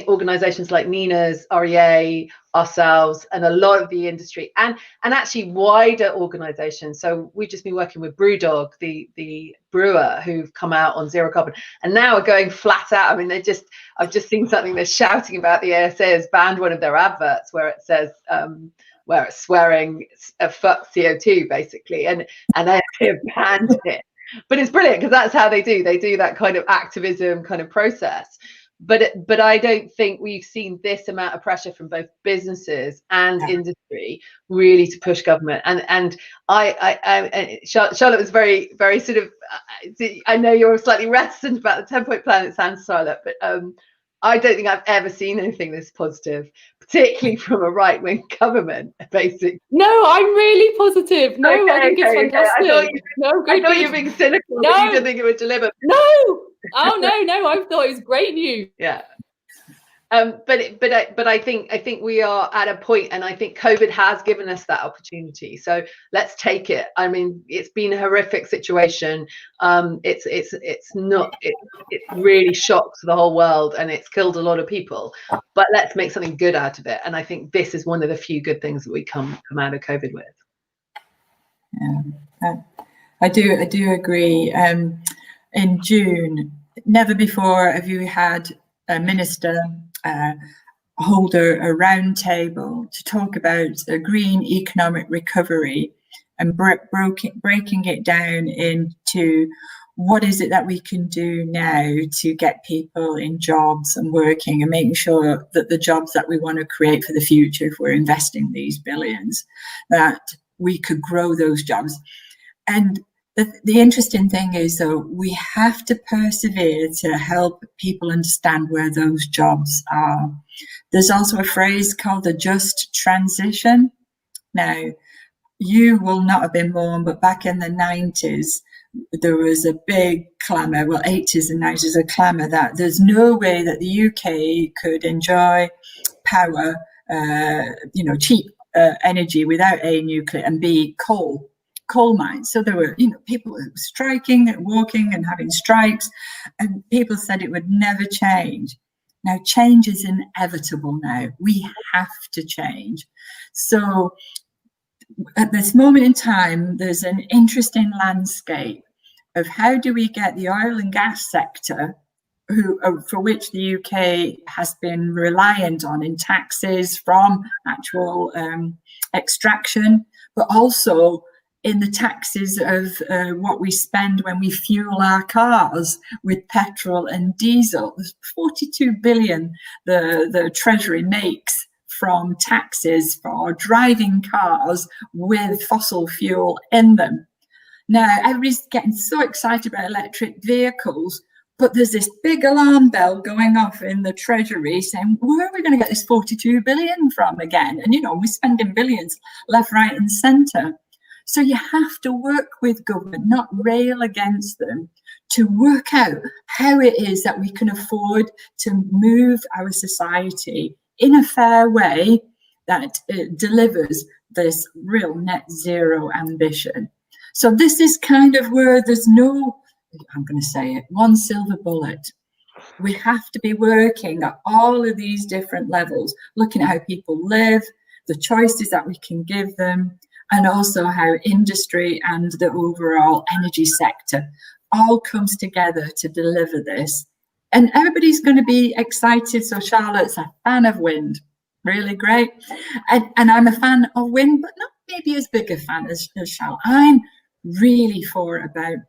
organisations like Nina's, REA, ourselves, and a lot of the industry, and actually wider organisations. So we've just been working with Brewdog, the brewer, who've come out on zero carbon, and now are going flat out. I mean, I've just seen something they're shouting about. The ASA has banned one of their adverts where it says, where it's swearing fuck CO2 basically, and they have banned it. But it's brilliant because that's how they do that kind of activism kind of process. But I don't think we've seen this amount of pressure from both businesses and industry really to push government. And Charlotte was very, very sort of, I know you're slightly reticent about the 10-point plan. It sounds, Charlotte, but I don't think I've ever seen anything this positive, particularly from a right-wing government, basically. No, I'm really positive. No, okay, I think it's fantastic. I thought you were being cynical, but you didn't think it would deliver. No! Oh, no, I thought it was great news. Yeah. But I think we are at a point, and I think COVID has given us that opportunity. So let's take it. I mean, it's been a horrific situation. It's really shocked the whole world, and it's killed a lot of people. But let's make something good out of it. And I think this is one of the few good things that we come out of COVID with. Yeah, I do agree. In June, never before have you had a minister hold a round table to talk about a green economic recovery and breaking it down into what is it that we can do now to get people in jobs and working and making sure that the jobs that we want to create for the future, if we're investing these billions, that we could grow those jobs. And the interesting thing is, though, we have to persevere to help people understand where those jobs are. There's also a phrase called the just transition. Now, you will not have been born, but back in the 90s, there was a big clamour, well, 80s and 90s, a clamour that there's no way that the UK could enjoy power, cheap energy without A, nuclear, and B, coal mines. So there were, people striking and walking and having strikes, and people said it would never change. Now, change is inevitable now. We have to change. So at this moment in time, there's an interesting landscape of how do we get the oil and gas sector, for which the UK has been reliant on in taxes from actual extraction, but also in the taxes of what we spend when we fuel our cars with petrol and diesel. There's 42 billion the Treasury makes from taxes for driving cars with fossil fuel in them. Now, everybody's getting so excited about electric vehicles, but there's this big alarm bell going off in the Treasury saying, where are we going to get this 42 billion from again? And, we're spending billions left, right and centre. So you have to work with government, not rail against them, to work out how it is that we can afford to move our society in a fair way that delivers this real net zero ambition. So this is kind of where there's no, I'm going to say it, one silver bullet. We have to be working at all of these different levels, looking at how people live, the choices that we can give them, and also how industry and the overall energy sector all comes together to deliver this. And everybody's going to be excited. So Charlotte's a fan of wind, really great. And I'm a fan of wind, but not maybe as big a fan as Charlotte. I'm really for about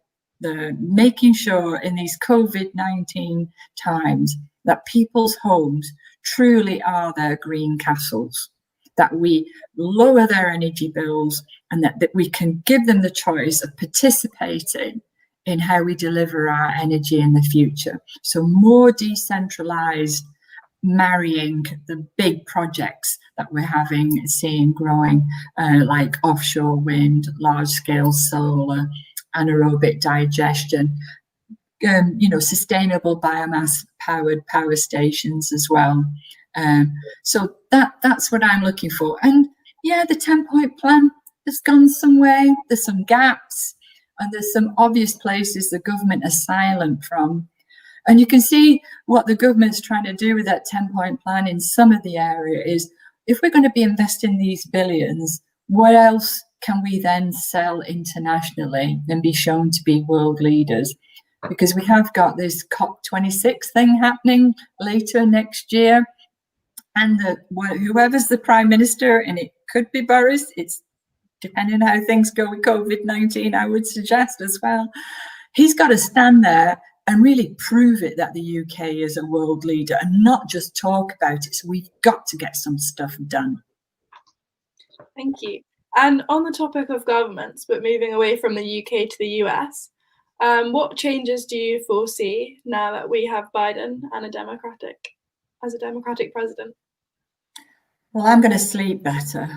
the making sure in these COVID-19 times that people's homes truly are their green castles, that we lower their energy bills, and that we can give them the choice of participating in how we deliver our energy in the future. So more decentralized, marrying the big projects that we're seeing growing, like offshore wind, large-scale solar, anaerobic digestion, sustainable biomass-powered power stations as well. So that's what I'm looking for. And yeah, the 10-point plan has gone some way. There's some gaps, and there's some obvious places the government is silent from. And you can see what the government's trying to do with that 10-point plan in some of the area is, if we're going to be investing these billions, what else can we then sell internationally and be shown to be world leaders? Because we have got this COP26 thing happening later next year. And whoever's the prime minister, and it could be Boris, it's depending on how things go with COVID-19, I would suggest as well. He's got to stand there and really prove it that the UK is a world leader and not just talk about it. So we've got to get some stuff done. Thank you. And on the topic of governments, but moving away from the UK to the US, what changes do you foresee now that we have Biden and a Democratic president? Well, I'm going to sleep better.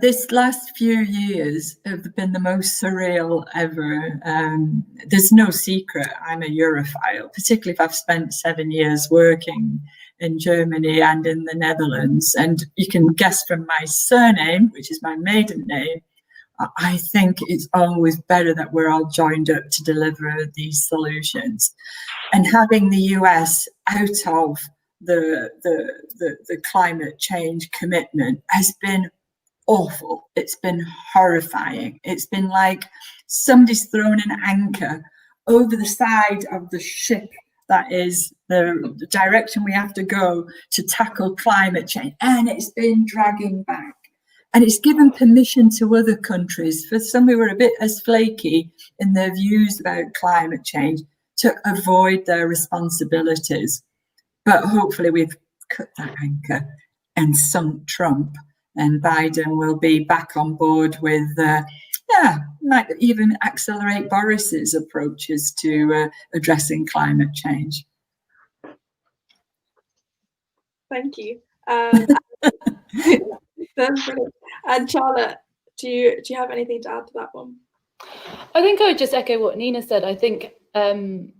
This last few years have been the most surreal ever. There's no secret I'm a Europhile, particularly if I've spent 7 years working in Germany and in the Netherlands. And you can guess from my surname, which is my maiden name, I think it's always better that we're all joined up to deliver these solutions. And having the US out of the climate change commitment has been awful. It's been horrifying. It's been like somebody's thrown an anchor over the side of the ship that is the direction we have to go to tackle climate change, and it's been dragging back. And it's given permission to other countries, for some who are a bit as flaky in their views about climate change, to avoid their responsibilities. But hopefully we've cut that anchor and sunk Trump, and Biden will be back on board with, might even accelerate Boris's approaches to addressing climate change. Thank you. That's brilliant. And Charlotte, do you have anything to add to that one? I think I would just echo what Nina said. I think the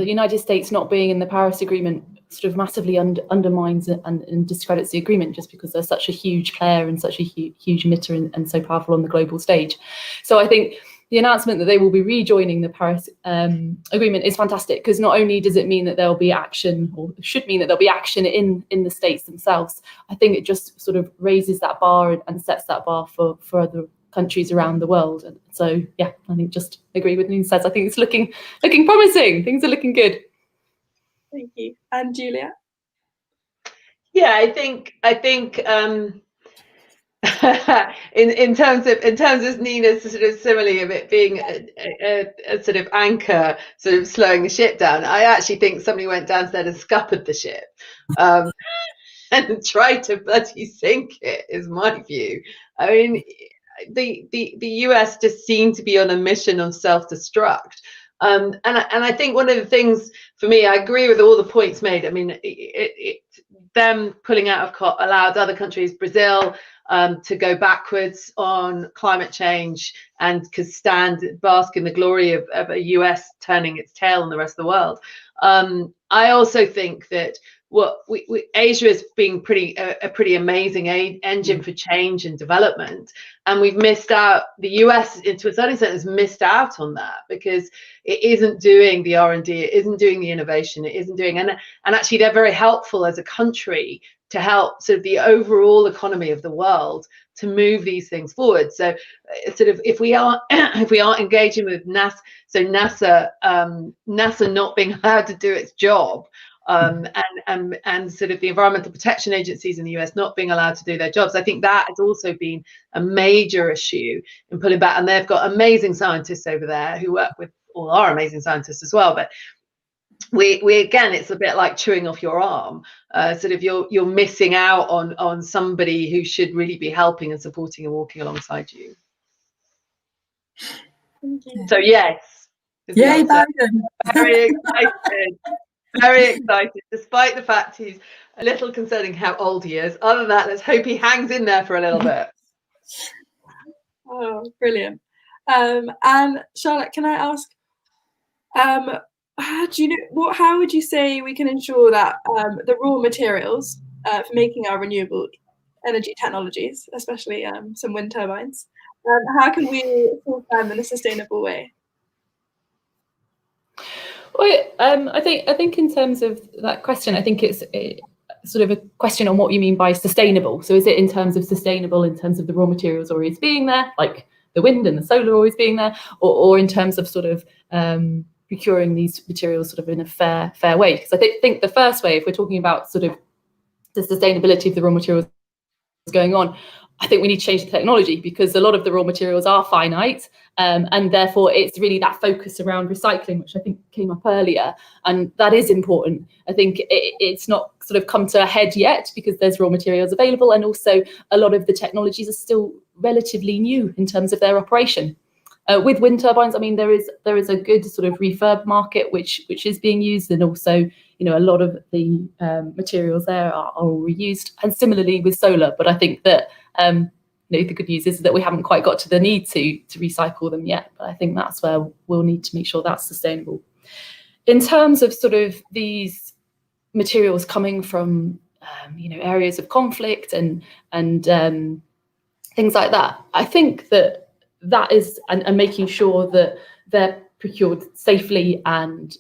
United States not being in the Paris Agreement sort of massively undermines and discredits the agreement, just because they're such a huge player and such a huge emitter and so powerful on the global stage. So I think the announcement that they will be rejoining the Paris Agreement is fantastic, because not only does it mean that there'll be action, or should mean that there'll be action in the states themselves, I think it just sort of raises that bar and sets that bar for other countries around the world. And so, yeah, I think just agree with Nina says. I think it's looking promising. Things are looking good. Thank you. And Juliet? Yeah, I think in terms of Nina's sort of simile of it being a sort of anchor, sort of slowing the ship down, I actually think somebody went downstairs and scuppered the ship and tried to bloody sink it, is my view. I mean, the US just seemed to be on a mission of self-destruct, And I think one of the things for me, I agree with all the points made. I mean, them pulling out of COP allowed other countries, Brazil, to go backwards on climate change and bask in the glory of a US turning its tail on the rest of the world. I also think that Asia is being a pretty amazing engine for change and development, and we've missed out. The US, to a certain extent, has missed out on that because it isn't doing the R&D, it isn't doing the innovation, it isn't doing, and actually they're very helpful as a country to help sort of the overall economy of the world to move these things forward. So sort of if we aren't engaging with NASA, so NASA not being allowed to do its job, and sort of the environmental protection agencies in the US not being allowed to do their jobs, I think that has also been a major issue in pulling back. And they've got amazing scientists over there who work with all our amazing scientists as well. But we again, it's a bit like chewing off your arm. Sort of you're missing out on somebody who should really be helping and supporting and walking alongside you. Thank you. So yes. Yay, Biden. Very excited. Very excited, despite the fact he's a little concerning how old he is. Other than that, let's hope he hangs in there for a little bit. Oh, brilliant. And Charlotte, can I ask, do you know how would you say we can ensure that the raw materials for making our renewable energy technologies, especially some wind turbines, how can we source them in a sustainable way? Well, I think in terms of that question, I think it's sort of a question on what you mean by sustainable. So is it in terms of sustainable in terms of the raw materials always being there, like the wind and the solar always being there, or in terms of sort of procuring these materials sort of in a fair way? Because I think the first way, if we're talking about sort of the sustainability of the raw materials going on, I think we need to change the technology, because a lot of the raw materials are finite, and therefore it's really that focus around recycling, which I think came up earlier, and that is important. I think it's not sort of come to a head yet because there's raw materials available, and also a lot of the technologies are still relatively new in terms of their operation. With wind turbines, I mean, there is a good sort of refurb market which is being used, and also, you know, a lot of the materials there are all reused, and similarly with solar. But I think that you know, the good news is that we haven't quite got to the need to recycle them yet. But I think that's where we'll need to make sure that's sustainable. In terms of sort of these materials coming from you know, areas of conflict and things like that, I think that is, and making sure that they're procured safely and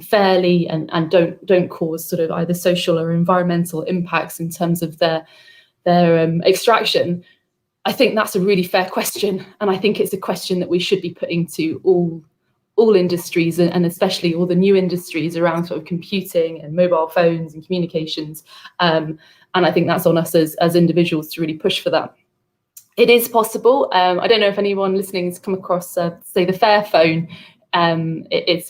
fairly, and don't cause sort of either social or environmental impacts in terms of their extraction. I think that's a really fair question, and I think it's a question that we should be putting to all industries, and especially all the new industries around sort of computing and mobile phones and communications. And I think that's on us as individuals to really push for that. It is possible. I don't know if anyone listening has come across, say, the Fairphone. It's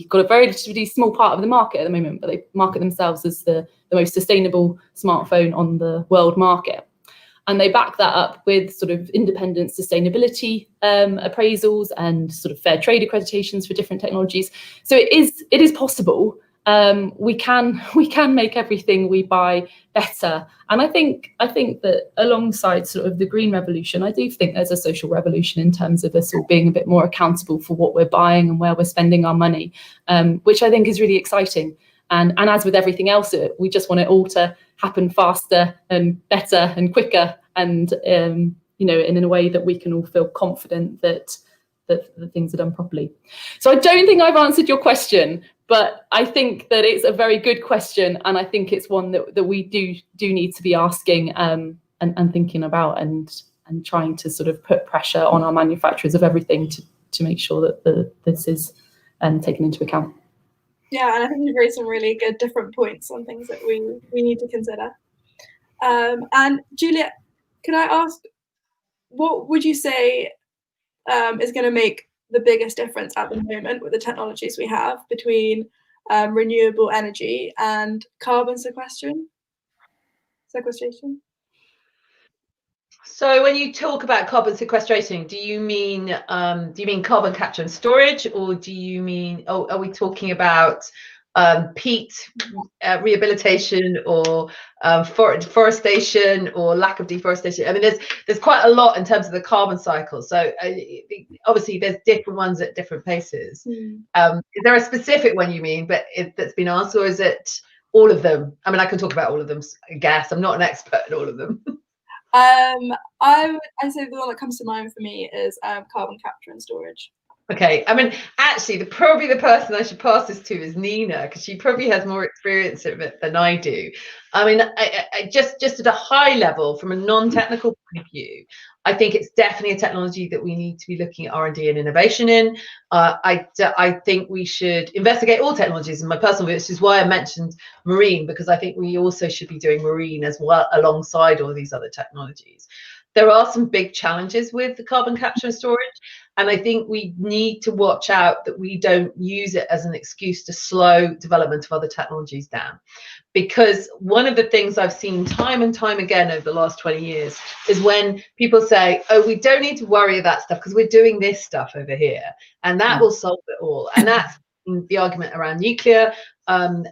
got a relatively small part of the market at the moment, but they market themselves as the most sustainable smartphone on the world market. And they back that up with sort of independent sustainability appraisals and sort of fair trade accreditations for different technologies. So it is possible. We can make everything we buy better. And I think that alongside sort of the green revolution, I do think there's a social revolution in terms of us all being a bit more accountable for what we're buying and where we're spending our money, which I think is really exciting. And as with everything else, we just want it all to happen faster and better and quicker, and you know, in a way that we can all feel confident that the things are done properly. So I don't think I've answered your question, but I think that it's a very good question, and I think it's one that we do need to be asking and thinking about, and trying to sort of put pressure on our manufacturers of everything to make sure that this is taken into account. Yeah, and I think you've raised some really good different points on things that we need to consider. And Juliet, could I ask, what would you say is going to make the biggest difference at the moment with the technologies we have between renewable energy and carbon sequestration? So when you talk about carbon sequestration, do you mean carbon capture and storage, or do you mean, are we talking about peat rehabilitation, or deforestation, or lack of deforestation? I mean, there's quite a lot in terms of the carbon cycle. So obviously there's different ones at different paces. Is there a specific one you mean, but that's been asked, or is it all of them? I mean, I can talk about all of them, I guess. I'm not an expert in all of them. I'd say the one that comes to mind for me is carbon capture and storage. Okay, I mean, actually, probably the person I should pass this to is Nina, because she probably has more experience of it than I do. I mean, I just at a high level, from a non-technical point of view, I think it's definitely a technology that we need to be looking at R&D and innovation in. I think we should investigate all technologies, in my personal view, which is why I mentioned marine, because I think we also should be doing marine as well alongside all these other technologies. There are some big challenges with the carbon capture and storage, and I think we need to watch out that we don't use it as an excuse to slow development of other technologies down. Because one of the things I've seen time and time again over the last 20 years is when people say, oh, we don't need to worry about stuff because we're doing this stuff over here, and that will solve it all. And that's the argument around nuclear. And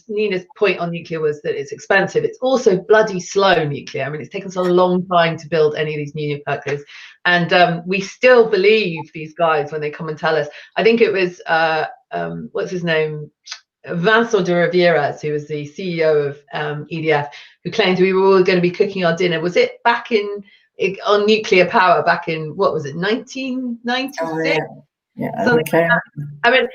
Nina's point on nuclear was that it's expensive. It's also bloody slow, nuclear. I mean, it's taken us a long time to build any of these new nuclear. And we still believe these guys when they come and tell us. I think it was, what's his name? Vincent de Rivière, who was the CEO of EDF, who claimed we were all going to be cooking our dinner. Was it back on nuclear power back in, what was it, 1996? Oh, yeah. Yeah, okay. I mean,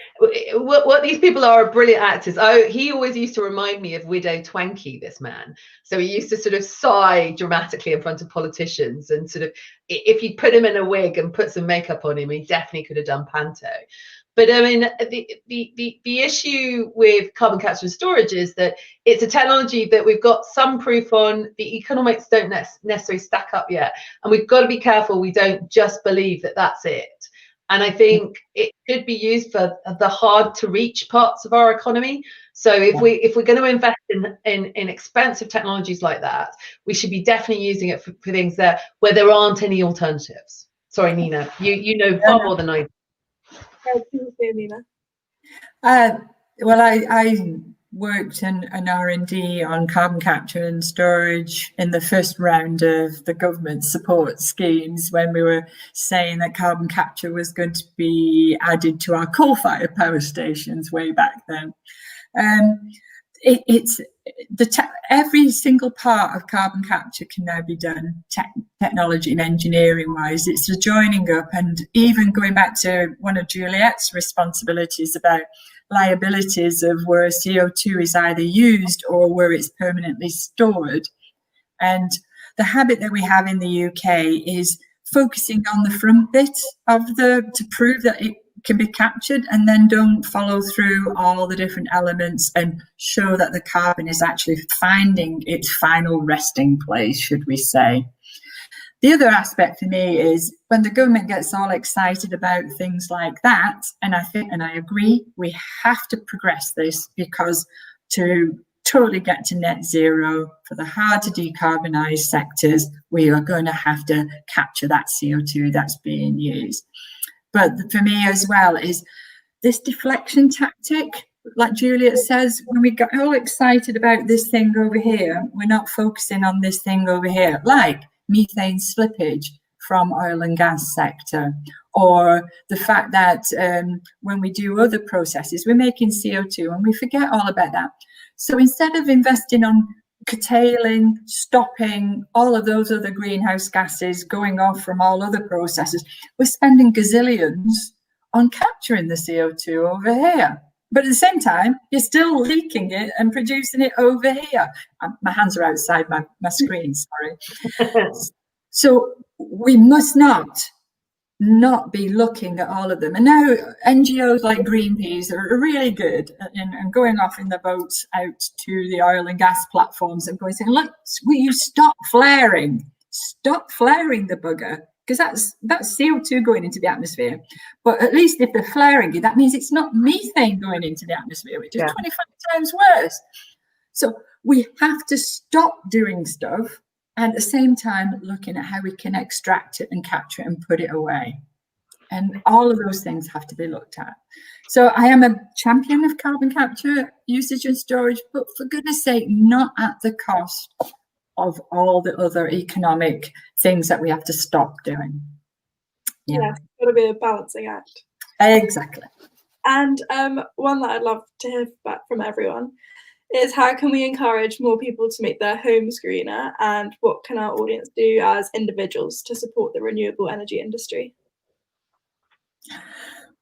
what these people are brilliant actors. He always used to remind me of Widow Twankey, this man. So he used to sort of sigh dramatically in front of politicians, and sort of, if you put him in a wig and put some makeup on him, he definitely could have done panto. But I mean, the issue with carbon capture and storage is that it's a technology that we've got some proof on. The economics don't necessarily stack up yet, and we've got to be careful we don't just believe that that's it. And I think it could be used for the hard to reach parts of our economy. So if we're going to invest in expensive technologies like that, we should be definitely using it for things where there aren't any alternatives. Sorry, Nina, you know far more than I do. Nina. Well, I worked in an R&D on carbon capture and storage in the first round of the government support schemes, when we were saying that carbon capture was going to be added to our coal-fired power stations way back then. Every single part of carbon capture can now be done technology and engineering wise. It's the joining up, and even going back to one of Juliet's responsibilities about liabilities of where CO2 is either used or where it's permanently stored. And the habit that we have in the UK is focusing on the front bit of to prove that it can be captured, and then don't follow through all the different elements and show that the carbon is actually finding its final resting place, should we say. The other aspect for me is when the government gets all excited about things like that, and I agree, we have to progress this, because to totally get to net zero for the hard to decarbonise sectors, we are going to have to capture that CO2 that's being used. But for me as well is this deflection tactic, like Juliet says, when we get all excited about this thing over here, we're not focusing on this thing over here, like methane slippage from oil and gas sector, or the fact that when we do other processes, we're making CO2 and we forget all about that. So instead of investing on curtailing, stopping all of those other greenhouse gases going off from all other processes, we're spending gazillions on capturing the CO2 over here. But at the same time, you're still leaking it and producing it over here. My hands are outside my screen, sorry. So we must not be looking at all of them. And now NGOs like Greenpeace are really good and going off in the boats out to the oil and gas platforms and going saying, look, will you stop flaring the bugger, because that's CO2 going into the atmosphere. But at least if they're flaring it, that means it's not methane going into the atmosphere, which is 25 times worse. So we have to stop doing stuff and at the same time looking at how we can extract it and capture it and put it away. And all of those things have to be looked at. So I am a champion of carbon capture, usage and storage, but for goodness sake, not at the cost of all the other economic things that we have to stop doing. Yeah, it's got to be a balancing act. Exactly. And one that I'd love to hear back from everyone is, how can we encourage more people to make their homes greener, and what can our audience do as individuals to support the renewable energy industry?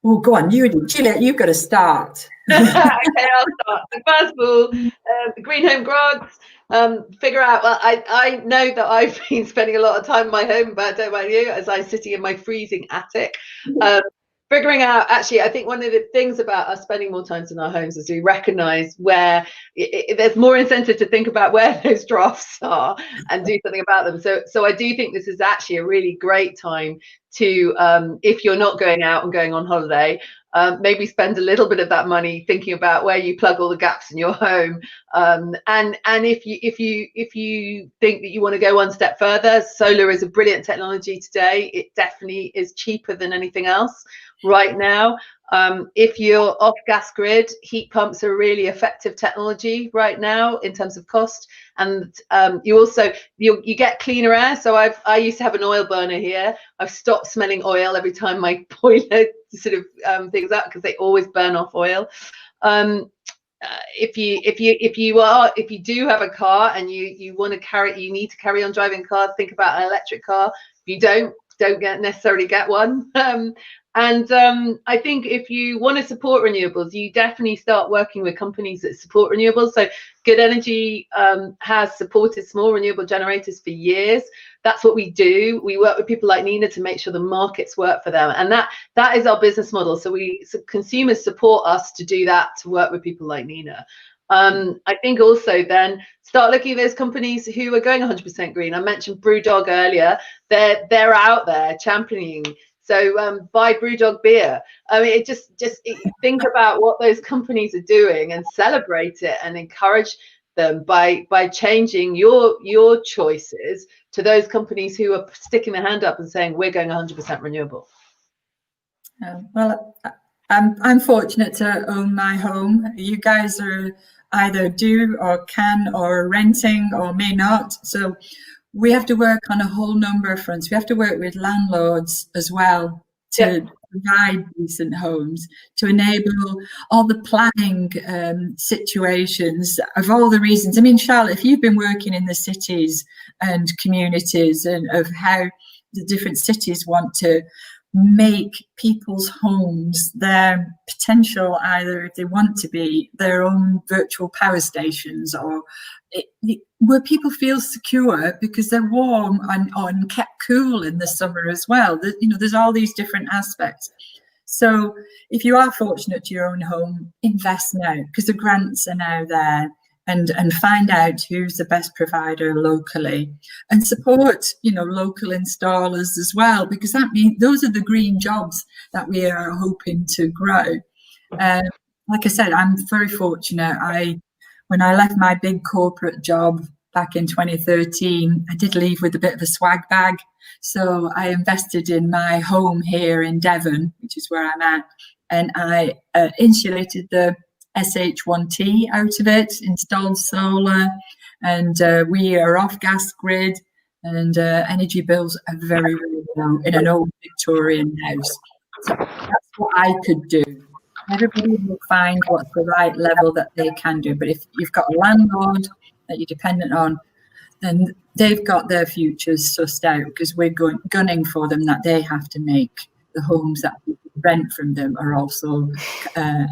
Well, go on, Juliet, you've got to start. Okay, I'll start. So first of all, the Green Home grants, figure out, well, I know that I've been spending a lot of time in my home, but don't mind you, as I'm sitting in my freezing attic. Figuring out, actually, I think one of the things about us spending more time in our homes is we recognise where there's more incentive to think about where those drafts are and do something about them. So I do think this is actually a really great time to, if you're not going out and going on holiday, maybe spend a little bit of that money thinking about where you plug all the gaps in your home. And if you think that you want to go one step further, solar is a brilliant technology today. It definitely is cheaper than anything else right now. If you're off gas grid, heat pumps are a really effective technology right now in terms of cost. And you get cleaner air. So I used to have an oil burner here. I've stopped smelling oil every time my boiler sort of things up, because they always burn off oil. If you do have a car and you need to carry on driving a car, think about an electric car. If you don't necessarily get one. I think if you want to support renewables, you definitely start working with companies that support renewables. So Good Energy has supported small renewable generators for years. That's what we do. We work with people like Nina to make sure the markets work for them. And that is our business model. So consumers support us to do that, to work with people like Nina. I think also then start looking at those companies who are going 100% green. I mentioned Brewdog earlier. They're out there championing. So buy Brewdog beer. I mean, just think about what those companies are doing and celebrate it and encourage them by changing your choices to those companies who are sticking their hand up and saying we're going 100% renewable. Well, I'm fortunate to own my home. You guys are either do or can or renting or may not. So we have to work on a whole number of fronts. We have to work with landlords as well to provide decent homes, to enable all the planning situations of all the reasons. I mean, Charlotte, if you've been working in the cities and communities and of how the different cities want to make people's homes their potential, either if they want to be their own virtual power stations, or where people feel secure because they're warm and kept cool in the summer as well. There's all these different aspects. So if you are fortunate to your own home, invest now, because the grants are now there, and find out who's the best provider locally, and support local installers as well, because that means those are the green jobs that we are hoping to grow. Like I said, I'm very fortunate. When I left my big corporate job back in 2013, I did leave with a bit of a swag bag. So I invested in my home here in Devon, which is where I'm at, and I insulated the SH1T out of it, installed solar, and we are off gas grid, and energy bills are very, very low in an old Victorian house. So that's what I could do. Everybody will find what's the right level that they can do. But if you've got a landlord that you're dependent on, then they've got their futures sussed out, because we're gunning for them that they have to make the homes that people rent from them are also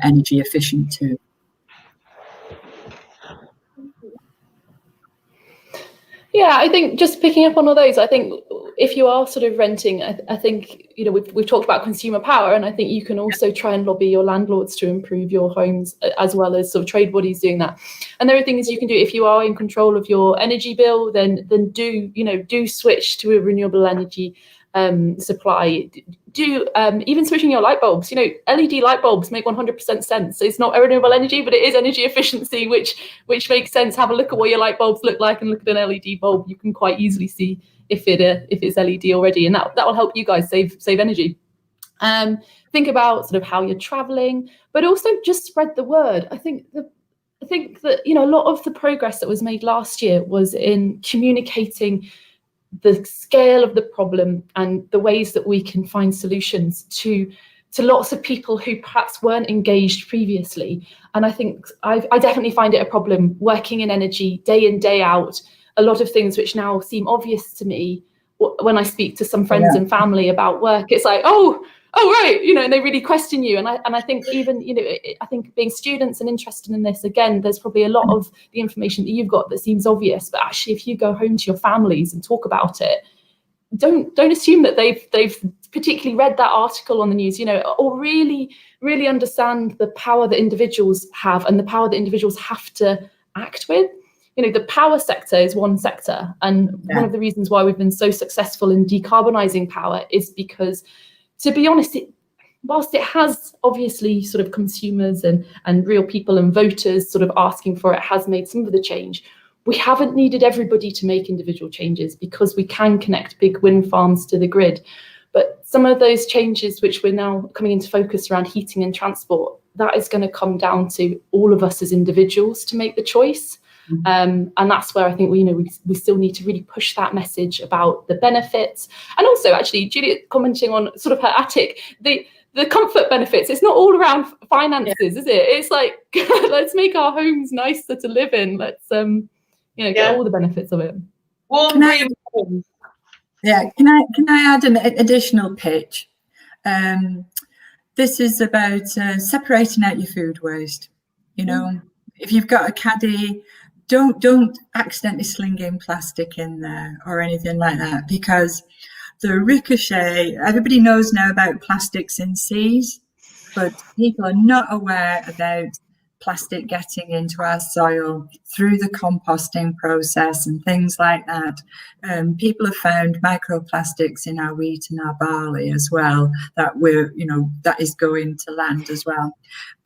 energy efficient too. Yeah, I think just picking up on all those, I think if you are sort of renting, I think, we've talked about consumer power, and I think you can also try and lobby your landlords to improve your homes, as well as sort of trade bodies doing that. And there are things you can do if you are in control of your energy bill, then do switch to a renewable energy supply. Do even switching your light bulbs. You know, LED light bulbs make 100% sense. It's not renewable energy, but it is energy efficiency, which makes sense. Have a look at what your light bulbs look like and look at an LED bulb. You can quite easily see if it's LED already, and that will help you guys save energy. Think about sort of how you're traveling, but also just spread the word. I think that, you know, a lot of the progress that was made last year was in communicating the scale of the problem and the ways that we can find solutions to lots of people who perhaps weren't engaged previously. And I think I definitely find it a problem working in energy day in, day out. A lot of things which now seem obvious to me when I speak to some friends and family about work, it's like, oh right, you know, and they really question you. And I think even, you know, I think being students and interested in this, again, there's probably a lot of the information that you've got that seems obvious, but actually if you go home to your families and talk about it, don't assume that they've particularly read that article on the news, you know, or really understand the power that individuals have and the power that individuals have to act with. You know, the power sector is one sector, and one of the reasons why we've been so successful in decarbonising power is because, to be honest, whilst it has obviously sort of consumers and real people and voters sort of asking for it, has made some of the change, we haven't needed everybody to make individual changes because we can connect big wind farms to the grid. But some of those changes which we're now coming into focus around heating and transport, that is going to come down to all of us as individuals to make the choice. And that's where I think we still need to really push that message about the benefits. And also, actually, Juliet commenting on sort of her attic, the comfort benefits. It's not all around finances, is it? It's like, let's make our homes nicer to live in. Let's get all the benefits of it. Warm green homes. Yeah, can I add an additional pitch? This is about separating out your food waste. You know, if you've got a caddy, don't accidentally sling in plastic in there or anything like that, because the ricochet, everybody knows now about plastics in seas, but people are not aware about plastic getting into our soil through the composting process and things like that. People have found microplastics in our wheat and our barley as well, that is going to land as well.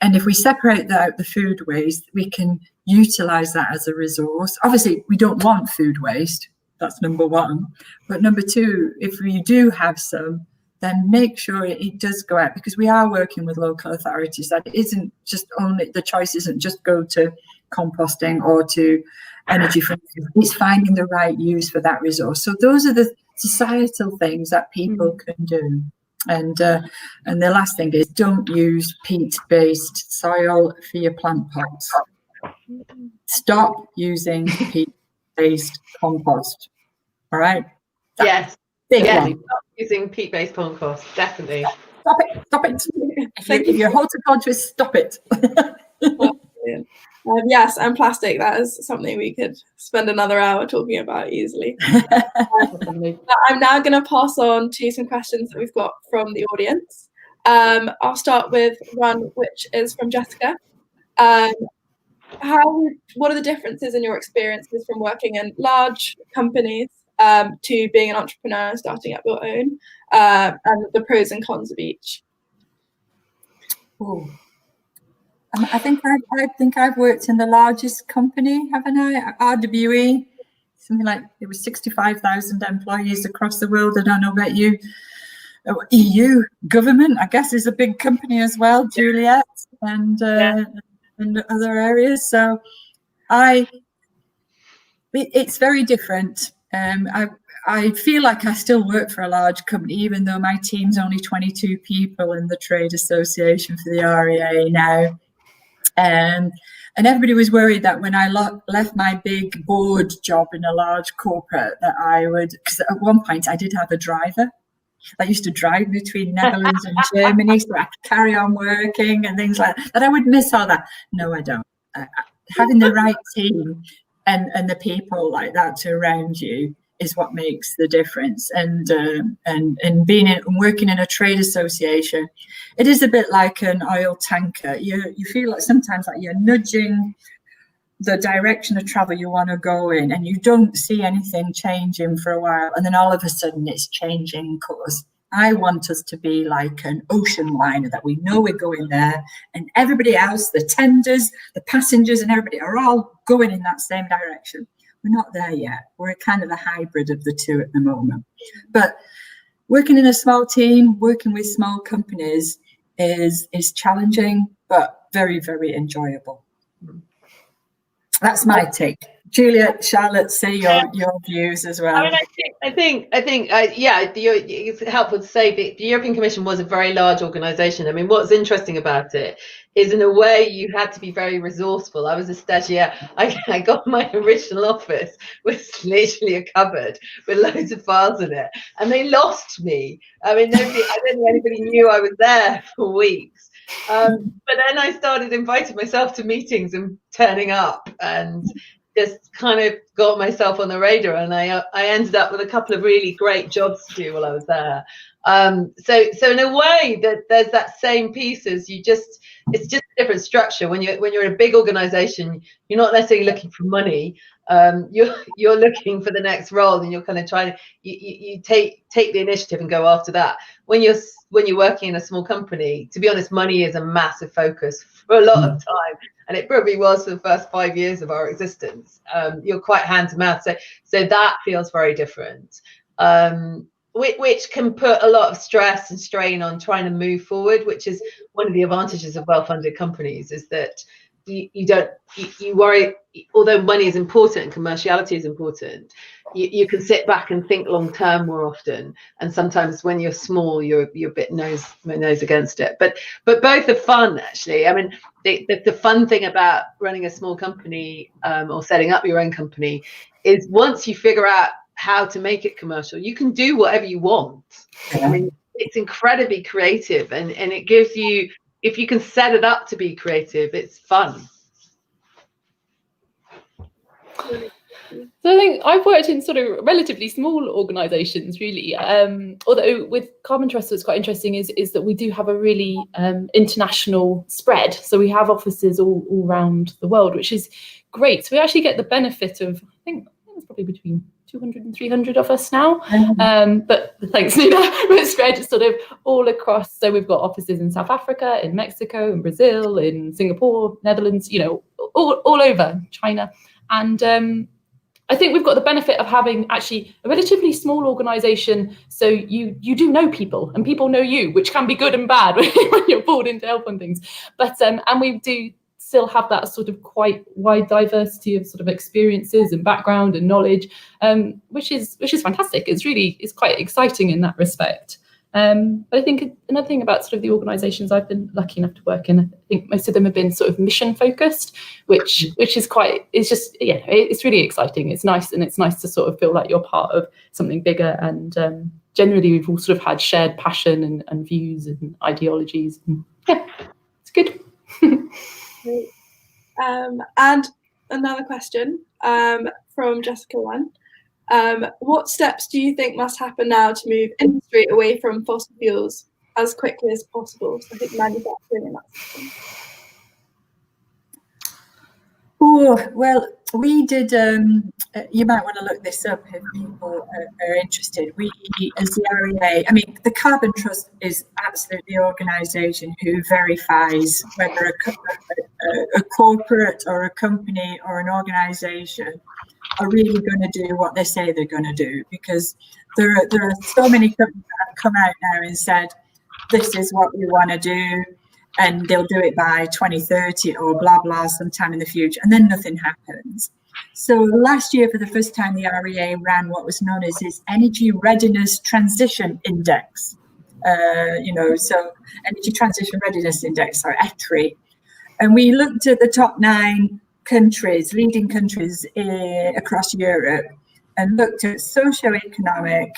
And if we separate out the food waste, we can utilize that as a resource. Obviously, we don't want food waste. That's number one. But number two, if we do have some, then make sure it does go out, because we are working with local authorities. That isn't just only, the choice isn't just go to composting or to energy from food. It's finding the right use for that resource. So those are the societal things that people can do. And the last thing is, don't use peat-based soil for your plant pots. Stop using peat-based compost. All right? Yes. Big yes. one. Stop using peat-based compost, definitely. Stop it. If you're horticulturist, stop it. Yes, and plastic, that is something we could spend another hour talking about easily. I'm now going to pass on to some questions that we've got from the audience. I'll start with one which is from Jessica. What are the differences in your experiences from working in large companies to being an entrepreneur and starting up your own, and the pros and cons of each? Ooh. I think I've worked in the largest company, haven't I? RWE, something like, it was 65,000 employees across the world. I don't know about you. EU government, I guess, is a big company as well. Juliet and other areas. So it's very different. I feel like I still work for a large company, even though my team's only 22 people in the trade association for the REA now. And everybody was worried that when I left my big board job in a large corporate, that I would, because at one point I did have a driver. I used to drive between Netherlands and Germany, so I could carry on working and things like that. That I would miss all that. No, I don't. Having the right team and the people like that around you is what makes the difference. And being working in a trade association, it is a bit like an oil tanker. You feel like sometimes like you're nudging the direction of travel you want to go in, and you don't see anything changing for a while, and then all of a sudden it's changing course. I want us to be like an ocean liner, that we know we're going there, and everybody else, the tenders, the passengers, and everybody are all going in that same direction. We're not there yet. We're kind of a hybrid of the two at the moment. But working in a small team, working with small companies is challenging, but very, very enjoyable. That's my take. Juliet, Charlotte, say your views as well. I mean, I think, yeah, it's helpful to say the European Commission was a very large organisation. I mean, what's interesting about it is, in a way, you had to be very resourceful. I was a stagiaire. I got my original office was literally a cupboard with loads of files in it, and they lost me. I mean, I don't think anybody knew I was there for weeks. But then I started inviting myself to meetings and turning up, and just kind of got myself on the radar, and I ended up with a couple of really great jobs to do while I was there. So in a way, that there's that same piece as it's just a different structure. When you're in a big organization, you're not necessarily looking for money. You're looking for the next role, and you're kind of trying to you take the initiative and go after that. When you're working in a small company, to be honest, money is a massive focus for a lot of time, and it probably was for the first 5 years of our existence. You're quite hand to mouth, so that feels very different, which can put a lot of stress and strain on trying to move forward, which is one of the advantages of well-funded companies, is that you worry, although money is important and commerciality is important, you can sit back and think long term more often, and sometimes when you're small you're a bit nose against it, but both are fun, actually. I mean, the fun thing about running a small company, or setting up your own company, is once you figure out how to make it commercial, you can do whatever you want. I mean, it's incredibly creative, and it gives you, if you can set it up to be creative, it's fun. So I think I've worked in sort of relatively small organisations, really. Although with Carbon Trust, what's quite interesting is that we do have a really international spread. So we have offices all around the world, which is great. So we actually get the benefit of, I think it's probably between 200 and 300 of us now. But thanks, Nina, we're spread sort of all across. So we've got offices in South Africa, in Mexico, in Brazil, in Singapore, Netherlands, all over, China. And I think we've got the benefit of having actually a relatively small organisation. So you do know people, and people know you, which can be good and bad when you're pulled in to help on things. But and we do still have that sort of quite wide diversity of sort of experiences and background and knowledge, which is fantastic. It's quite exciting in that respect. But I think another thing about sort of the organisations I've been lucky enough to work in, I think most of them have been sort of mission focused, which is it's really exciting. It's nice, and it's nice to sort of feel like you're part of something bigger. And generally, we've all sort of had shared passion and views and ideologies. And yeah, it's good. And another question from Jessica 1. What steps do you think must happen now to move industry away from fossil fuels as quickly as possible? So I think manufacturing and that sort of thing. Oh, well, we did, you might want to look this up if people are interested. We, as the REA, I mean, the Carbon Trust is absolutely the organisation who verifies whether a corporate or a company or an organisation are really going to do what they say they're going to do, because there are so many companies that have come out now and said, this is what we want to do, and they'll do it by 2030 or blah, blah, sometime in the future, and then nothing happens. So last year, for the first time, the REA ran what was known as its Energy Readiness Transition Index. So Energy Transition Readiness Index, or ETRI. And we looked at the top 9 countries, leading countries across Europe, and looked at socioeconomic,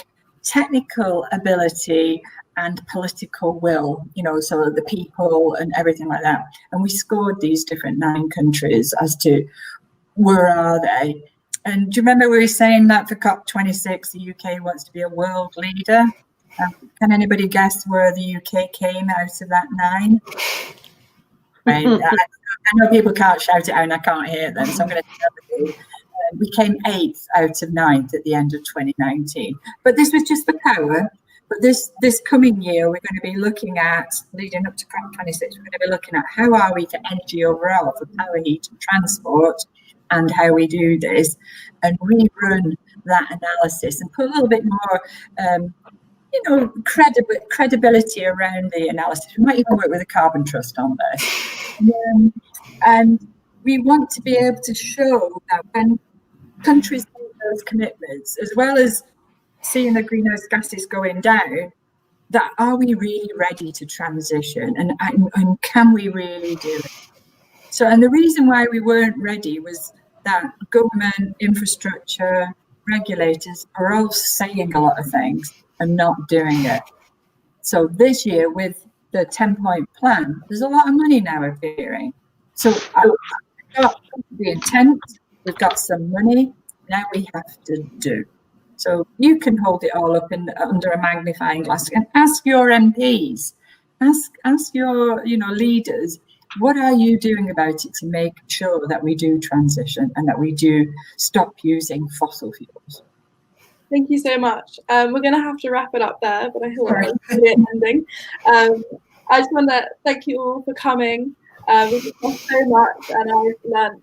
technical ability, and political will, so the people and everything like that. And we scored these different 9 countries as to where are they. And do you remember we were saying that for COP26, the UK wants to be a world leader? Can anybody guess where the UK came out of that 9? Right. I know people can't shout it out and I can't hear them, so I'm going to tell you. We came 8th out of 9th at the end of 2019. But this was just the power. But this coming year, we're going to be looking at, leading up to COP26, we're going to be looking at how are we for energy overall, for power, heat and transport, and how we do this, and rerun that analysis and put a little bit more credibility around the analysis. We might even work with a carbon trust on this. And we want to be able to show that when countries make those commitments, as well as seeing the greenhouse gases going down, that are we really ready to transition, and can we really do it? So, and the reason why we weren't ready was that government, infrastructure, regulators are all saying a lot of things and not doing it. So this year with the 10-point plan, there's a lot of money now appearing. So we've got the intent, we've got some money, now we have to do. So you can hold it all up under a magnifying glass and ask your MPs, ask your leaders, what are you doing about it to make sure that we do transition and that we do stop using fossil fuels? Thank you so much. We're going to have to wrap it up there, but I thought it was a good ending. I just want to thank you all for coming. We've discussed so much, and I've learned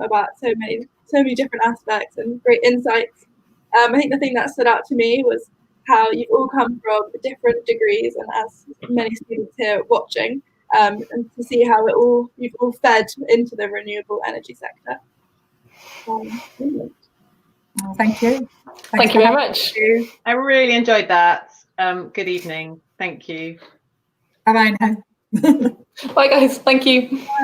about so many different aspects and great insights. I think the thing that stood out to me was how you've all come from different degrees, and as many students here watching, and to see how you've all fed into the renewable energy sector. Thank you. Thank you very much. I really enjoyed that. Good evening. Thank you. Bye-bye now. Bye, guys. Thank you. Bye.